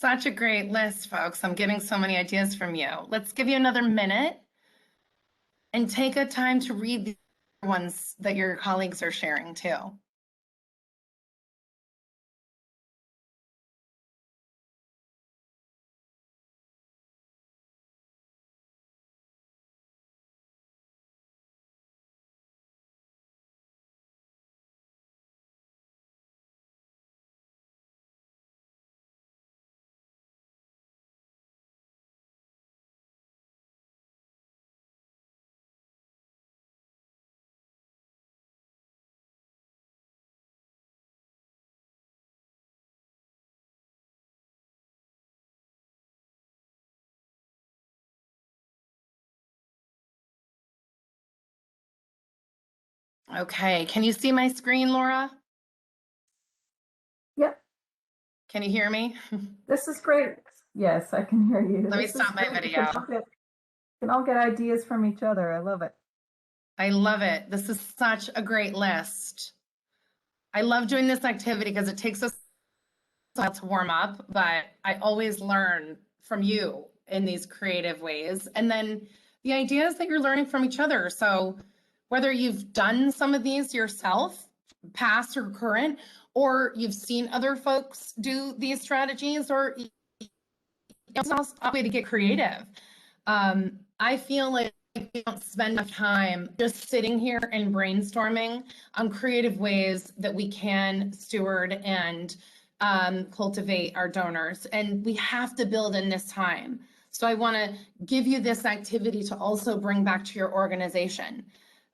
Such a great list, folks. I'm getting so many ideas from you. Let's give you another minute and take a time to read the ones that your colleagues are sharing too. Okay, can you see my screen, Laura? Yep, Can you hear me? this is great. Yes, I can hear you. Let me This is stop my great. We video. can all get ideas from each other. I love it. I love it. This is such a great list. I love doing this activity because it takes us a while to warm up, but I always learn from you in these creative ways. And then the ideas that you're learning from each other. So whether you've done some of these yourself, past or current, or you've seen other folks do these strategies, or it's also a way to get creative. I feel like we don't spend enough time just sitting here and brainstorming on creative ways that we can steward and cultivate our donors. And we have to build in this time. So I want to give you this activity to also bring back to your organization,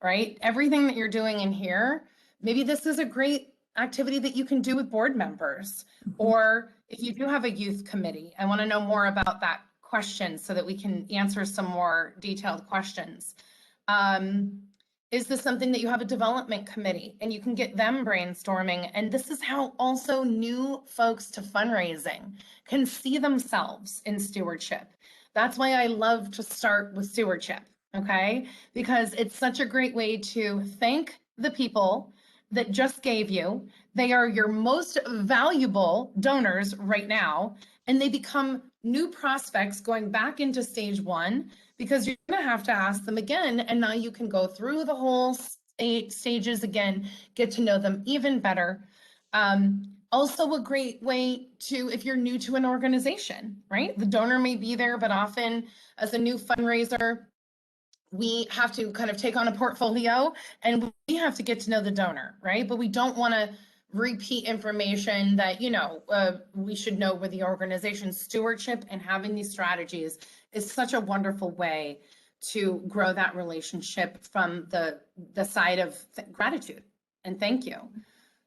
right? Everything that you're doing in here, maybe this is a great activity that you can do with board members. Or if you do have a youth committee, I want to know more about that question so that we can answer some more detailed questions. Is this something that you have a development committee and you can get them brainstorming? And this is how also new folks to fundraising can see themselves in stewardship. That's why I love to start with stewardship, okay? Because it's such a great way to thank the people that just gave you. They are your most valuable donors right now, and they become new prospects going back into stage one, because you're going to have to ask them again. And now you can go through the whole 8 stages again, get to know them even better. Also a great way to, if you're new to an organization, right? The donor may be there, but often as a new fundraiser, we have to kind of take on a portfolio and we have to get to know the donor, right? But we don't want to repeat information that, we should know with the organization's stewardship, and having these strategies is such a wonderful way to grow that relationship from the side of gratitude and thank you.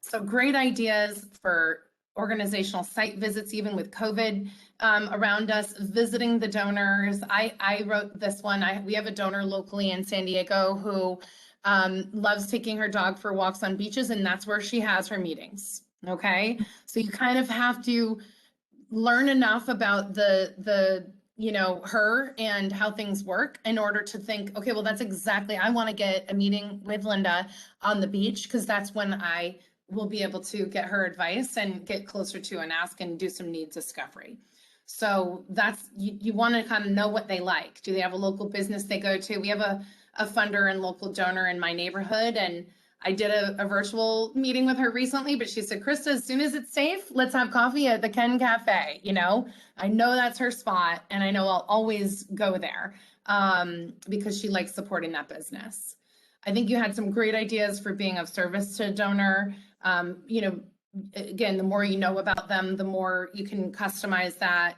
So great ideas for organizational site visits, even with COVID around us, visiting the donors. I wrote this one. We have a donor locally in San Diego who loves taking her dog for walks on beaches, and that's where she has her meetings. Okay, so you kind of have to learn enough about her and how things work in order to think, okay, well, that's exactly, I want to get a meeting with Linda on the beach, because that's when I will be able to get her advice and get closer to and ask and do some needs discovery. So that's, you want to kind of know what they like. Do they have a local business they go to? We have a funder and local donor in my neighborhood, and I did a virtual meeting with her recently, but she said, Krista, as soon as it's safe, let's have coffee at the Ken Cafe. I know that's her spot, and I know I'll always go there because she likes supporting that business. I think you had some great ideas for being of service to a donor. Again, the more you know about them, the more you can customize that.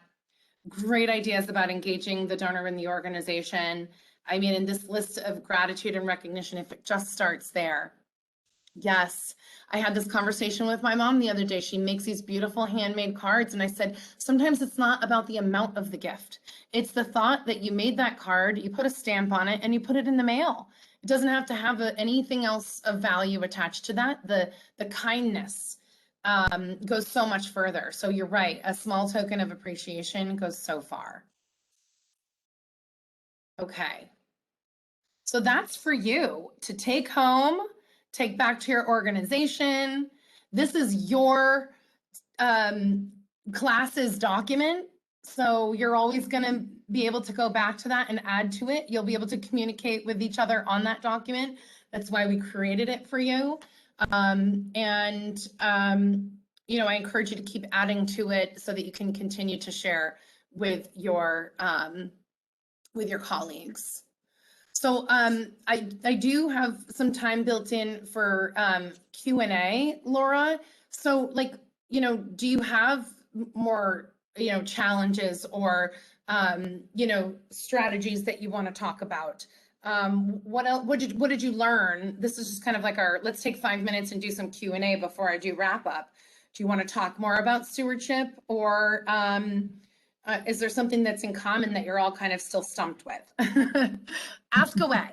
Great ideas about engaging the donor in the organization. I mean, in this list of gratitude and recognition, if it just starts there. Yes, I had this conversation with my mom the other day. She makes these beautiful handmade cards, and I said, sometimes it's not about the amount of the gift. It's the thought that you made that card, you put a stamp on it, and you put it in the mail. It doesn't have to have anything else of value attached to that. The kindness goes so much further. So you're right, a small token of appreciation goes so far. Okay, so that's for you to take home, take back to your organization. This is your classes document. So you're always going to be able to go back to that and add to it. You'll be able to communicate with each other on that document. That's why we created it for you. You know, I encourage you to keep adding to it so that you can continue to share with your colleagues. So I do have some time built in for Q&A, Laura. So like, you know, do you have more, you know, challenges or, you know, strategies that you want to talk about? What else, what did you learn? This is just kind of like our, let's take 5 minutes and do some Q&A before I do wrap up. Do you want to talk more about stewardship, or is there something that's in common that you're all kind of still stumped with? Ask away.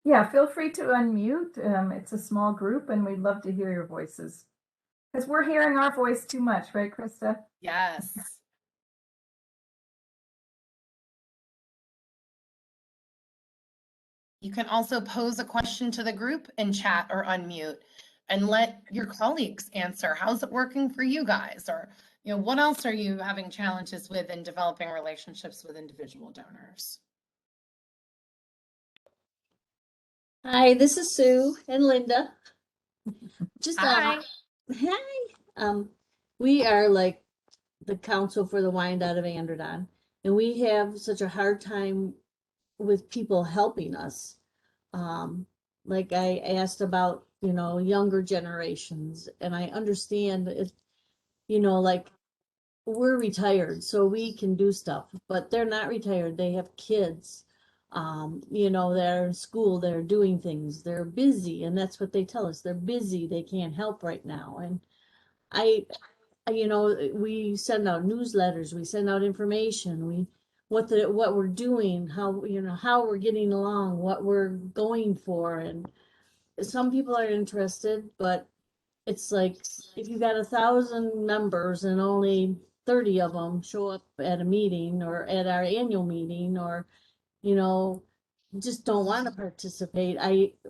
Yeah, feel free to unmute. It's a small group and we'd love to hear your voices. Because we're hearing our voice too much, right, Krista? Yes. You can also pose a question to the group in chat or unmute and let your colleagues answer. How's it working for you guys? Or, you know, what else are you having challenges with in developing relationships with individual donors? Hi, this is Sue and Linda. Just Hi. hi. We are like the council for the Wyandotte of Androdon, and we have such a hard time with people helping us. Like I asked about, you know, younger generations, and I understand it, you know, like we're retired, so we can do stuff, but they're not retired. They have kids. You know, they're in school, they're doing things, they're busy, and that's what they tell us. They're busy, they can't help right now. And you know, we send out newsletters, we send out information, what we're doing, how, you know, how we're getting along, what we're going for. And some people are interested, but it's like if you got 1,000 members and only 30 of them show up at a meeting or at our annual meeting, or, you know, just don't want to participate.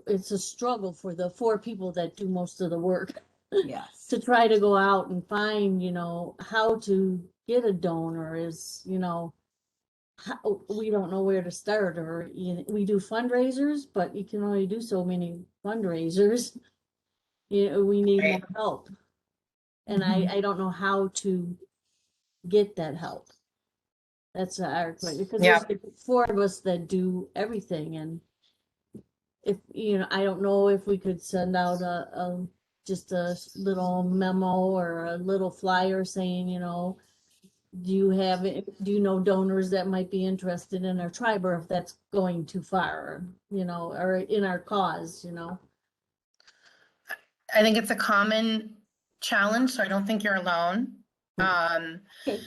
It's a struggle for the 4 people that do most of the work. Yes. To try to go out and find, you know, how to get a donor is, you know, we don't know where to start. Or, you know, we do fundraisers, but you can only do so many fundraisers. You know, we need more help. And I don't know how to get that help. That's our question, because there's like 4 of us that do everything. And if, you know, I don't know if we could send out just a little memo or a little flyer saying, you know, do you know donors that might be interested in our tribe, or if that's going too far, you know, or in our cause, you know. I think it's a common challenge, so I don't think you're alone. Okay.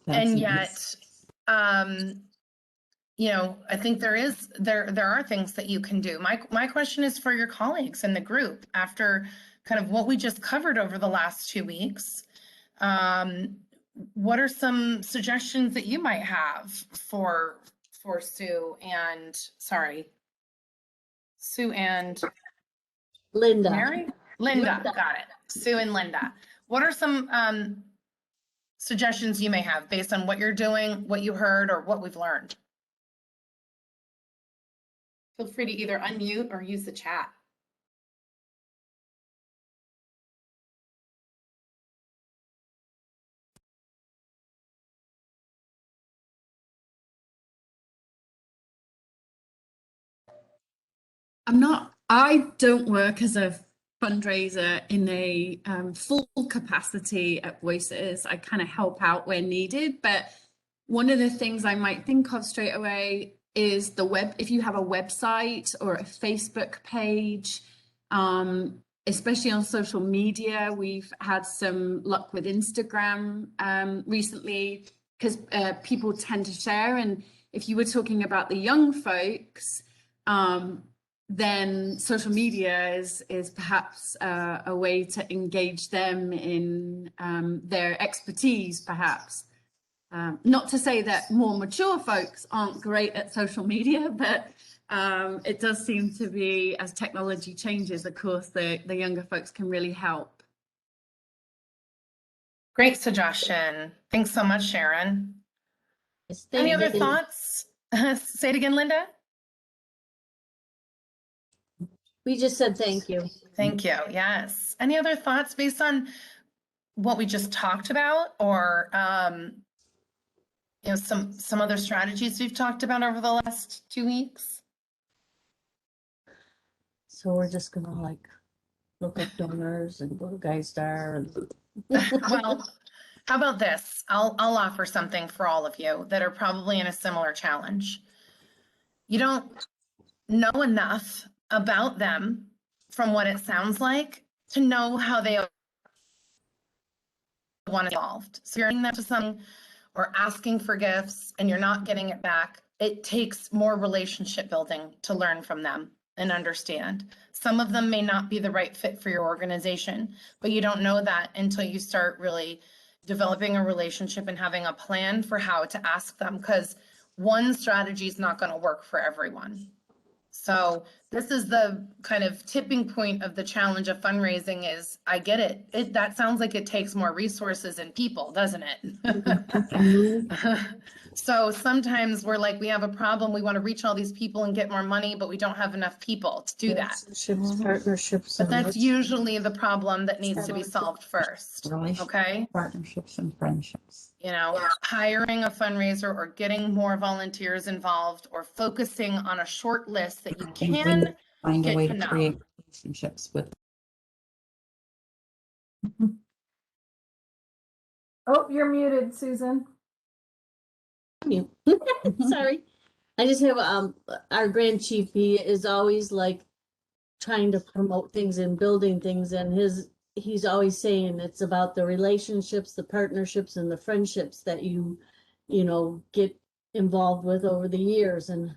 And yet, you know, I think there are things that you can do. My question is for your colleagues in the group after kind of what we just covered over the last 2 weeks. What are some suggestions that you might have for Sue and Linda. Mary? Linda, got it. Sue and Linda. What are some suggestions you may have based on what you're doing, what you heard, or what we've learned? Feel free to either unmute or use the chat. I don't work as a fundraiser in a full capacity at Voices. I kind of help out where needed, but one of the things I might think of straight away is if you have a website or a Facebook page, especially on social media. We've had some luck with Instagram recently, because people tend to share. And if you were talking about the young folks, then social media is perhaps a way to engage them in their expertise, perhaps. Not to say that more mature folks aren't great at social media, but it does seem to be, as technology changes, of course, the younger folks can really help. Great suggestion. Thanks so much, Sharon. Yes, Any thank other you. thoughts? Say it again, Linda. We just said thank you. Thank you. Yes. Any other thoughts based on what we just talked about, or some other strategies we've talked about over the last 2 weeks? So we're just gonna like look up donors and go to GuideStar and Well, how about this? I'll offer something for all of you that are probably in a similar challenge. You don't know enough about them from what it sounds like to know how they want involved. So you're bringing them to something or asking for gifts and you're not getting it back. It takes more relationship building to learn from them and understand. Some of them may not be the right fit for your organization, but you don't know that until you start really developing a relationship and having a plan for how to ask them, because one strategy is not going to work for everyone. So this is the kind of tipping point of the challenge of fundraising. Is I get it. That sounds like it takes more resources and people, doesn't it? So sometimes we're like, we have a problem. We want to reach all these people and get more money, but we don't have enough people to do that. Partnerships. But that's usually the problem that needs to be solved first. Okay. Partnerships and friendships. Hiring a fundraiser or getting more volunteers involved or focusing on a short list that you can Find a get way to to know. create relationships with. Oh, you're muted, Susan. Sorry. I just have our grand chief, he is always like trying to promote things and building things, and he's always saying it's about the relationships, the partnerships and the friendships that you get involved with over the years, and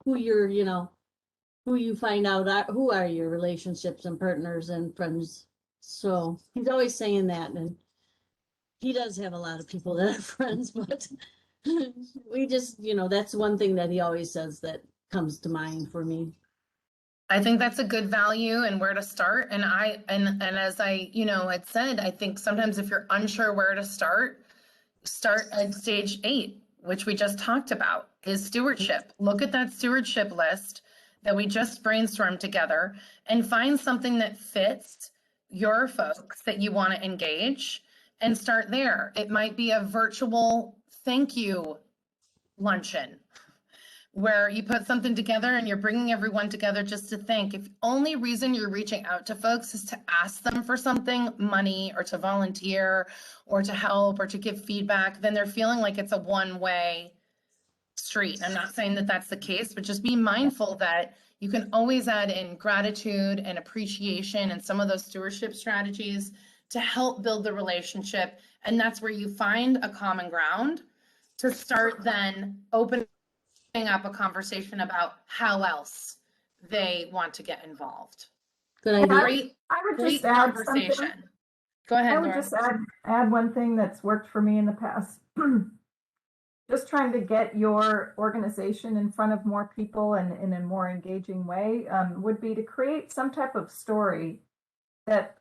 who you find out who are your relationships and partners and friends. So he's always saying that, and he does have a lot of people that are friends, but we just, that's one thing that he always says that comes to mind for me. I think that's a good value and where to start. And as I, had said, I think sometimes if you're unsure where to start at stage 8, which we just talked about, is stewardship. Look at that stewardship list that we just brainstormed together and find something that fits your folks that you want to engage and start there. It might be a virtual thank you luncheon where you put something together and you're bringing everyone together just to thank. If only reason you're reaching out to folks is to ask them for something, money or to volunteer or to help or to give feedback, then they're feeling like it's a one-way street. I'm not saying that that's the case, but just be mindful that you can always add in gratitude and appreciation and some of those stewardship strategies to help build the relationship. And that's where you find a common ground to start then opening up a conversation about how else they want to get involved. Good idea. I would Great just add conversation. something. Go ahead, I would Laura. just add one thing that's worked for me in the past. Just trying to get your organization in front of more people and in a more engaging way would be to create some type of story that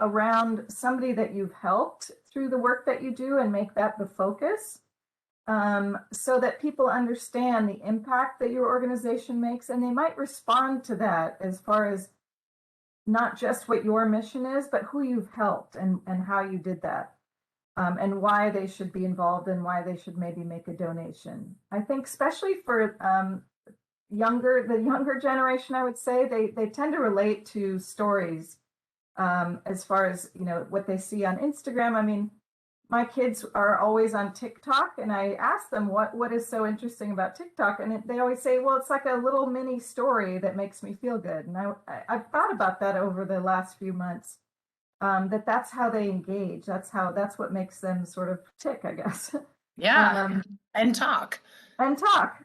around somebody that you've helped through the work that you do and make that the focus, so that people understand the impact that your organization makes, and they might respond to that as far as not just what your mission is, but who you've helped and how you did that. And why they should be involved and why they should maybe make a donation. I think especially for the younger generation, I would say they tend to relate to stories as far as what they see on Instagram. I mean, my kids are always on TikTok, and I ask them what is so interesting about TikTok, and they always say, well, it's like a little mini story that makes me feel good. And I've thought about that over the last few months. That's how they engage. That's what makes them sort of tick, I guess. Yeah, and talk. And talk.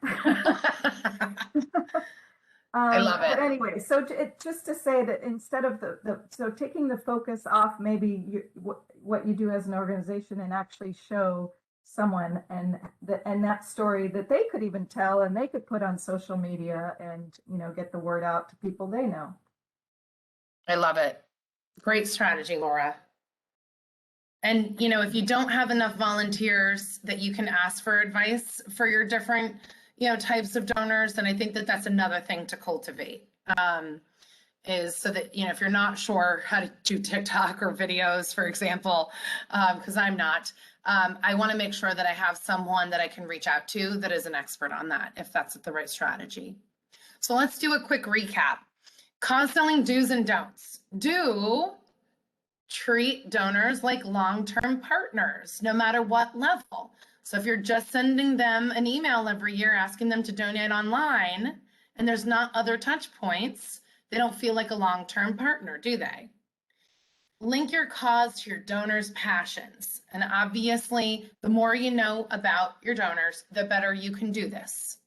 I love it. But anyway, so just to say that instead of so taking the focus off maybe what you do as an organization and actually show someone and that story that they could even tell and they could put on social media and get the word out to people they know. I love it. Great strategy, Laura. And, if you don't have enough volunteers that you can ask for advice for your different, types of donors, then I think that that's another thing to cultivate. Is so that, if you're not sure how to do TikTok or videos, for example, because I'm not, I want to make sure that I have someone that I can reach out to that is an expert on that, if that's the right strategy. So let's do a quick recap. Cause selling do's and don'ts. Do treat donors like long-term partners, no matter what level. So if you're just sending them an email every year asking them to donate online, and there's not other touch points, they don't feel like a long-term partner, do they? Link your cause to your donors' passions. And obviously, the more you know about your donors, the better you can do this.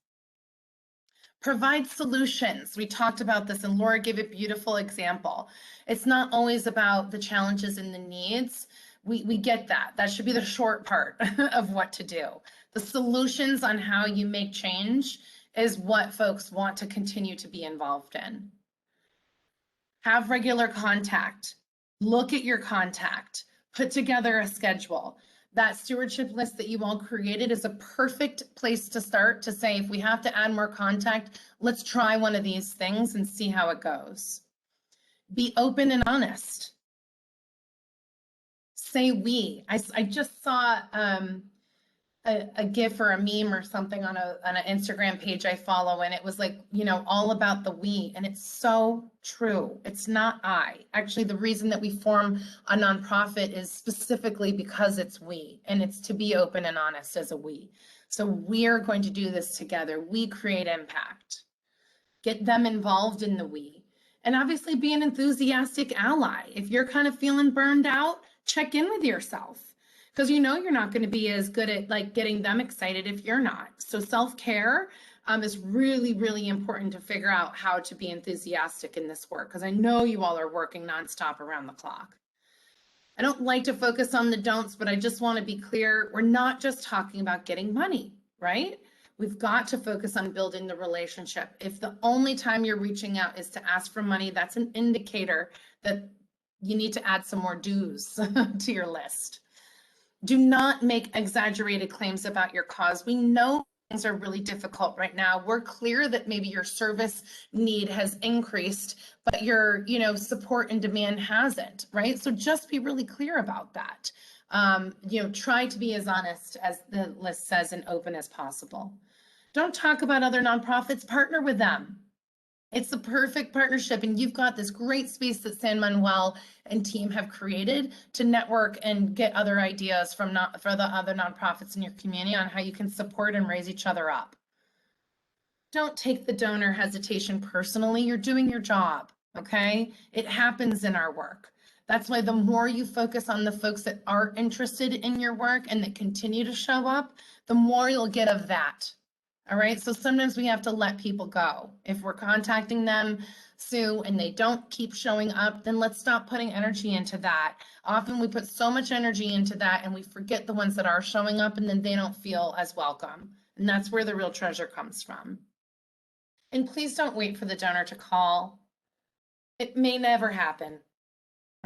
Provide solutions. We talked about this and Laura gave a beautiful example. It's not always about the challenges and the needs. We get that. That should be the short part of what to do. The solutions on how you make change is what folks want to continue to be involved in. Have regular contact. Look at your contact. Put together a schedule. That stewardship list that you all created is a perfect place to start to say, if we have to add more contact, let's try one of these things and see how it goes. Be open and honest. Say we. I just saw a GIF or a meme or something on an Instagram page I follow, and it was like, all about the we, and it's so true. It's not I. Actually, the reason that we form a nonprofit is specifically because it's we, and it's to be open and honest as a we. So we're going to do this together. We create impact. Get them involved in the we. And obviously be an enthusiastic ally. If you're kind of feeling burned out, check in with yourself. Because you're not going to be as good at getting them excited if you're not. So self-care is really, really important to figure out how to be enthusiastic in this work, because I know you all are working nonstop around the clock. I don't like to focus on the don'ts, but I just want to be clear. We're not just talking about getting money, right? We've got to focus on building the relationship. If the only time you're reaching out is to ask for money, that's an indicator that you need to add some more dues to your list. Do not make exaggerated claims about your cause. We know things are really difficult right now. We're clear that maybe your service need has increased, but your, support and demand hasn't, right? So just be really clear about that. Try to be as honest as the list says and open as possible. Don't talk about other nonprofits, partner with them. It's the perfect partnership, and you've got this great space that San Manuel and team have created to network and get other ideas for the other nonprofits in your community on how you can support and raise each other up. Don't take the donor hesitation personally. You're doing your job, okay? It happens in our work. That's why the more you focus on the folks that are interested in your work and that continue to show up, the more you'll get of that. All right, so sometimes we have to let people go. If we're contacting them, Sue, and they don't keep showing up, then let's stop putting energy into that. Often we put so much energy into that and we forget the ones that are showing up, and then they don't feel as welcome. And that's where the real treasure comes from. And please don't wait for the donor to call. It may never happen,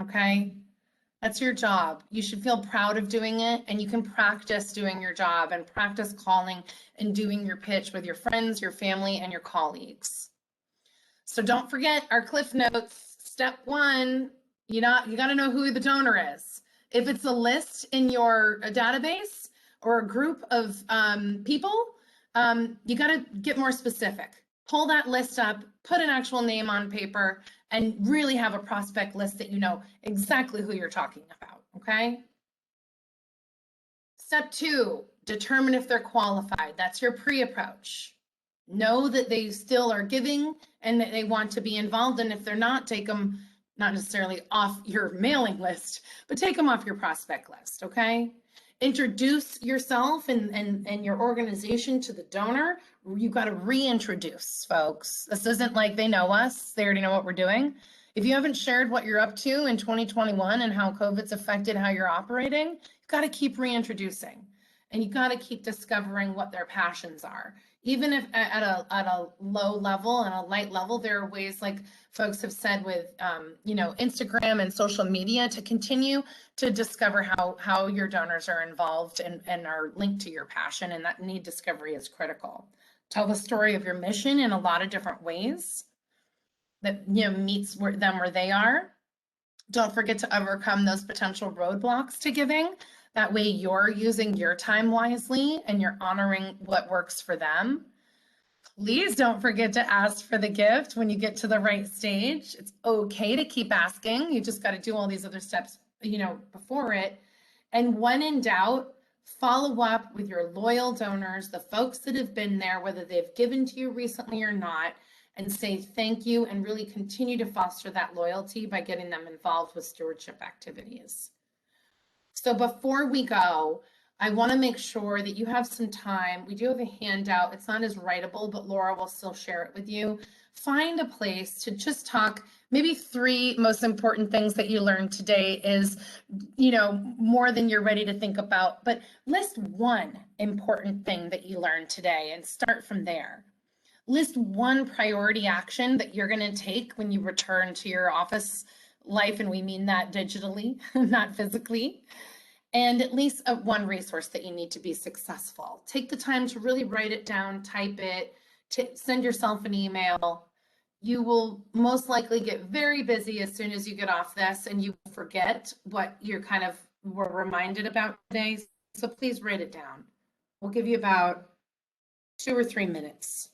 okay? That's your job. You should feel proud of doing it, and you can practice doing your job and practice calling and doing your pitch with your friends, your family, and your colleagues. So don't forget our Cliff Notes. Step 1, you got to know who the donor is. If it's a list in your database or a group of people, you got to get more specific. Pull that list up, put an actual name on paper, and really have a prospect list that you know exactly who you're talking about, okay? Step 2, determine if they're qualified. That's your pre-approach. Know that they still are giving and that they want to be involved, and if they're not, take them not necessarily off your mailing list, but take them off your prospect list, okay? Introduce yourself and your organization to the donor. You've got to reintroduce, folks. This isn't like they know us. They already know what we're doing. If you haven't shared what you're up to in 2021 and how COVID's affected how you're operating, you've got to keep reintroducing. And you've got to keep discovering what their passions are. Even if at a low level and a light level, there are ways, like folks have said with, Instagram and social media, to continue to discover how your donors are involved and are linked to your passion. And that need discovery is critical. Tell the story of your mission in a lot of different ways that, meets them where they are. Don't forget to overcome those potential roadblocks to giving. That way you're using your time wisely and you're honoring what works for them. Please don't forget to ask for the gift when you get to the right stage. It's okay to keep asking. You just got to do all these other steps, before it. And when in doubt, follow up with your loyal donors, the folks that have been there, whether they've given to you recently or not, and say thank you, and really continue to foster that loyalty by getting them involved with stewardship activities. So before we go, I want to make sure that you have some time. We do have a handout. It's not as writable, but Laura will still share it with you. Find a place to just talk. Maybe 3 most important things that you learned today is, more than you're ready to think about, but list 1 important thing that you learned today and start from there. List 1 priority action that you're going to take when you return to your office life, and we mean that digitally, not physically. And at least 1 resource that you need to be successful. Take the time to really write it down, type it, send yourself an email. You will most likely get very busy as soon as you get off this, and you forget what you kind of were reminded about today. So please write it down. We'll give you about 2 or 3 minutes.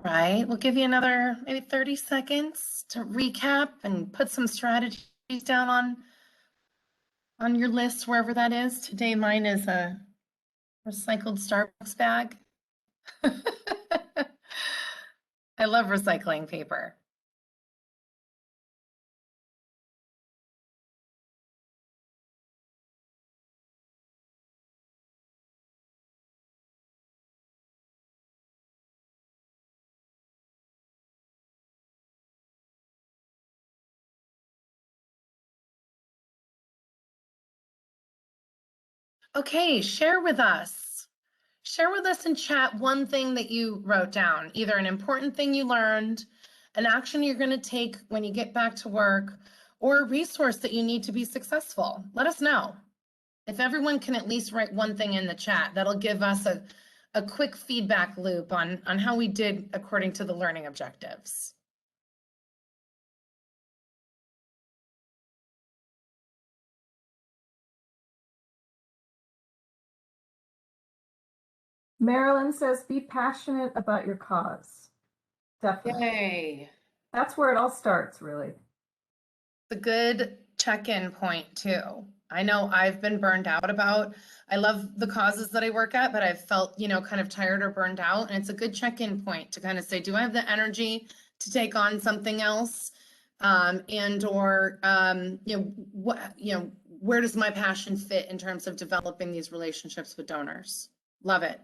Right, we'll give you another maybe 30 seconds to recap and put some strategies down on your list, wherever that is. Today, mine is a recycled Starbucks bag. I love recycling paper. Okay, share with us. Share with us in chat 1 thing that you wrote down, either an important thing you learned, an action you're going to take when you get back to work, or a resource that you need to be successful. Let us know. If everyone can at least write 1 thing in the chat, that'll give us a quick feedback loop on how we did according to the learning objectives. Marilyn says, be passionate about your cause. Definitely. Yay. That's where it all starts, really. It's a good check-in point too. I know I've been burned out about, I love the causes that I work at, but I've felt, kind of tired or burned out. And it's a good check-in point to kind of say, do I have the energy to take on something else? And or, where does my passion fit in terms of developing these relationships with donors? Love it.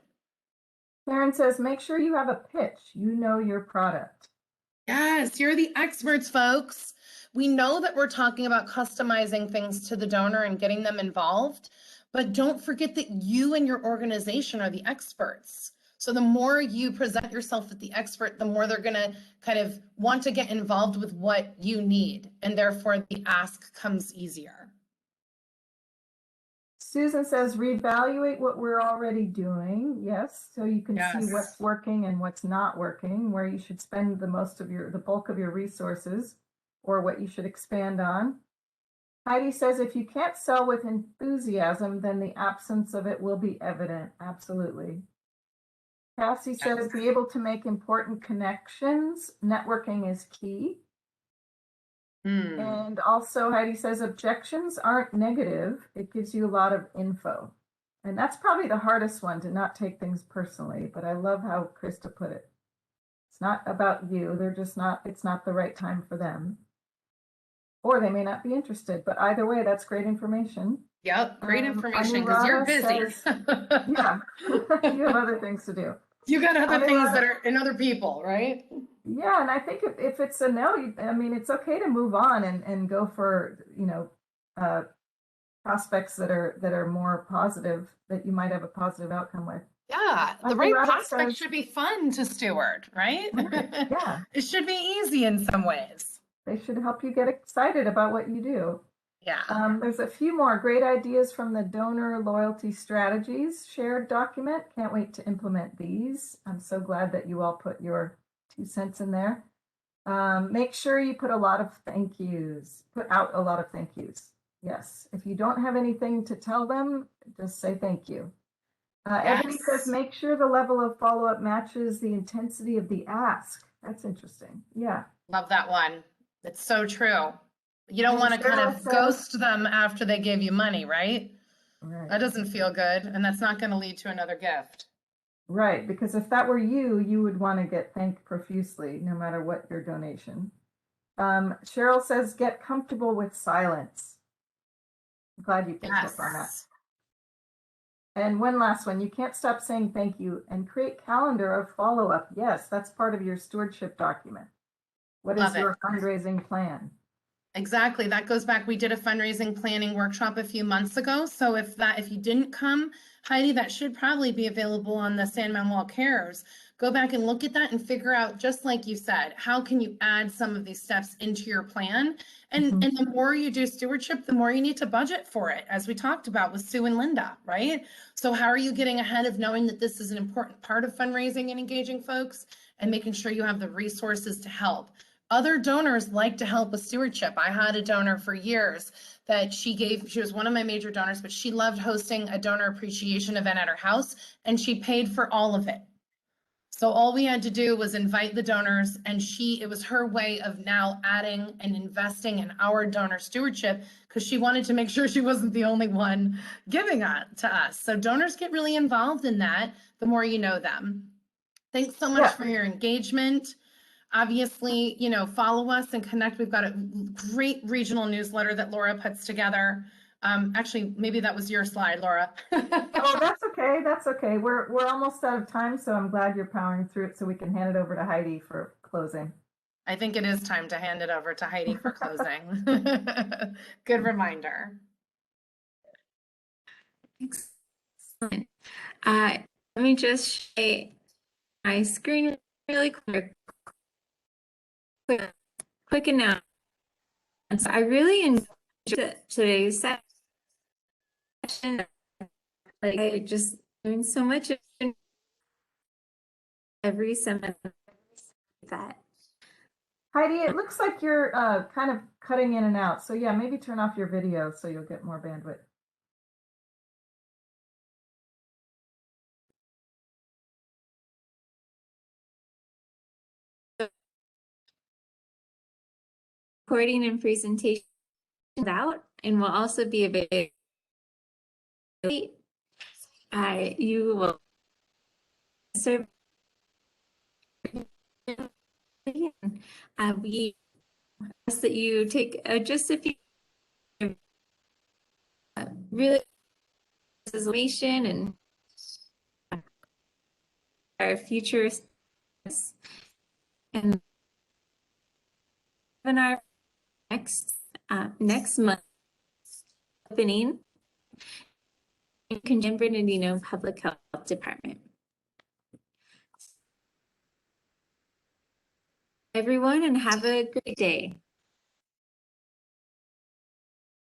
Karen says, make sure you have a pitch. You know your product. Yes, you're the experts, folks. We know that we're talking about customizing things to the donor and getting them involved, but don't forget that you and your organization are the experts. So the more you present yourself as the expert, the more they're going to kind of want to get involved with what you need. And therefore the ask comes easier. Susan says, reevaluate what we're already doing. Yes, so you can see what's working and what's not working, where you should spend the bulk of your resources, or what you should expand on. Heidi says, if you can't sell with enthusiasm, then the absence of it will be evident. Absolutely. Cassie says, be able to make important connections. Networking is key. And also Heidi says, objections aren't negative. It gives you a lot of info. And that's probably the hardest one, to not take things personally. But I love how Krista put it. It's not about you. It's not the right time for them. Or they may not be interested. But either way, that's great information. Yep, great information, because you're busy. Yeah, you have other things to do. You got other things that are in other people, right? Yeah, and I think if it's a no, it's okay to move on and go for, prospects that are more positive, that you might have a positive outcome with. Yeah, the right prospect should be fun to steward, right? Yeah. It should be easy in some ways. They should help you get excited about what you do. Yeah. There's a few more great ideas from the Donor Loyalty Strategies shared document. Can't wait to implement these. I'm so glad that you all put your 2 cents in there. Make sure you put out a lot of thank yous. Yes. If you don't have anything to tell them, just say thank you. Ebony says, make sure the level of follow-up matches the intensity of the ask. That's interesting. Yeah. Love that one. It's so true. You don't want to kind of ghost them after they give you money, right? Right. That doesn't feel good, and that's not going to lead to another gift. Right, because if that were you, you would want to get thanked profusely, no matter what your donation. Cheryl says, get comfortable with silence. I'm glad you picked up on that. And one last one, you can't stop saying thank you, and create calendar of follow-up. Yes, that's part of your stewardship document. What is your fundraising plan? Exactly. That goes back. We did a fundraising planning workshop a few months ago. So if you didn't come, Heidi, that should probably be available on the San Manuel Cares. Go back and look at that and figure out, just like you said, how can you add some of these steps into your plan? And the more you do stewardship, the more you need to budget for it, as we talked about with Sue and Linda, right? So how are you getting ahead of knowing that this is an important part of fundraising and engaging folks, and making sure you have the resources to help? Other donors like to help with stewardship. I had a donor for years that she was one of my major donors, but she loved hosting a donor appreciation event at her house, and she paid for all of it. So all we had to do was invite the donors, and it was her way of now adding and investing in our donor stewardship, because she wanted to make sure she wasn't the only one giving to us. So donors get really involved in that, the more you know them. Thanks so much for your engagement. Obviously, follow us and connect. We've got a great regional newsletter that Laura puts together. Actually, maybe that was your slide, Laura. Oh, that's okay. That's okay. We're almost out of time, so I'm glad you're powering through it so we can hand it over to Heidi for closing. I think it is time to hand it over to Heidi for closing. Good reminder. Excellent. Let me just share my screen really quick. Quick announcement. So I really enjoyed today's session. Like, I just learned so much every semester. That Heidi, it looks like you're kind of cutting in and out. So yeah, maybe turn off your video so you'll get more bandwidth. recording and presentation out, and will also be available. You will serve. We ask that you take just a few really information and our future and webinar next month opening in San Bernardino Public Health Department. Everyone, and have a great day.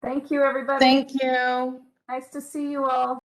Thank you, everybody. Thank you. Nice to see you all.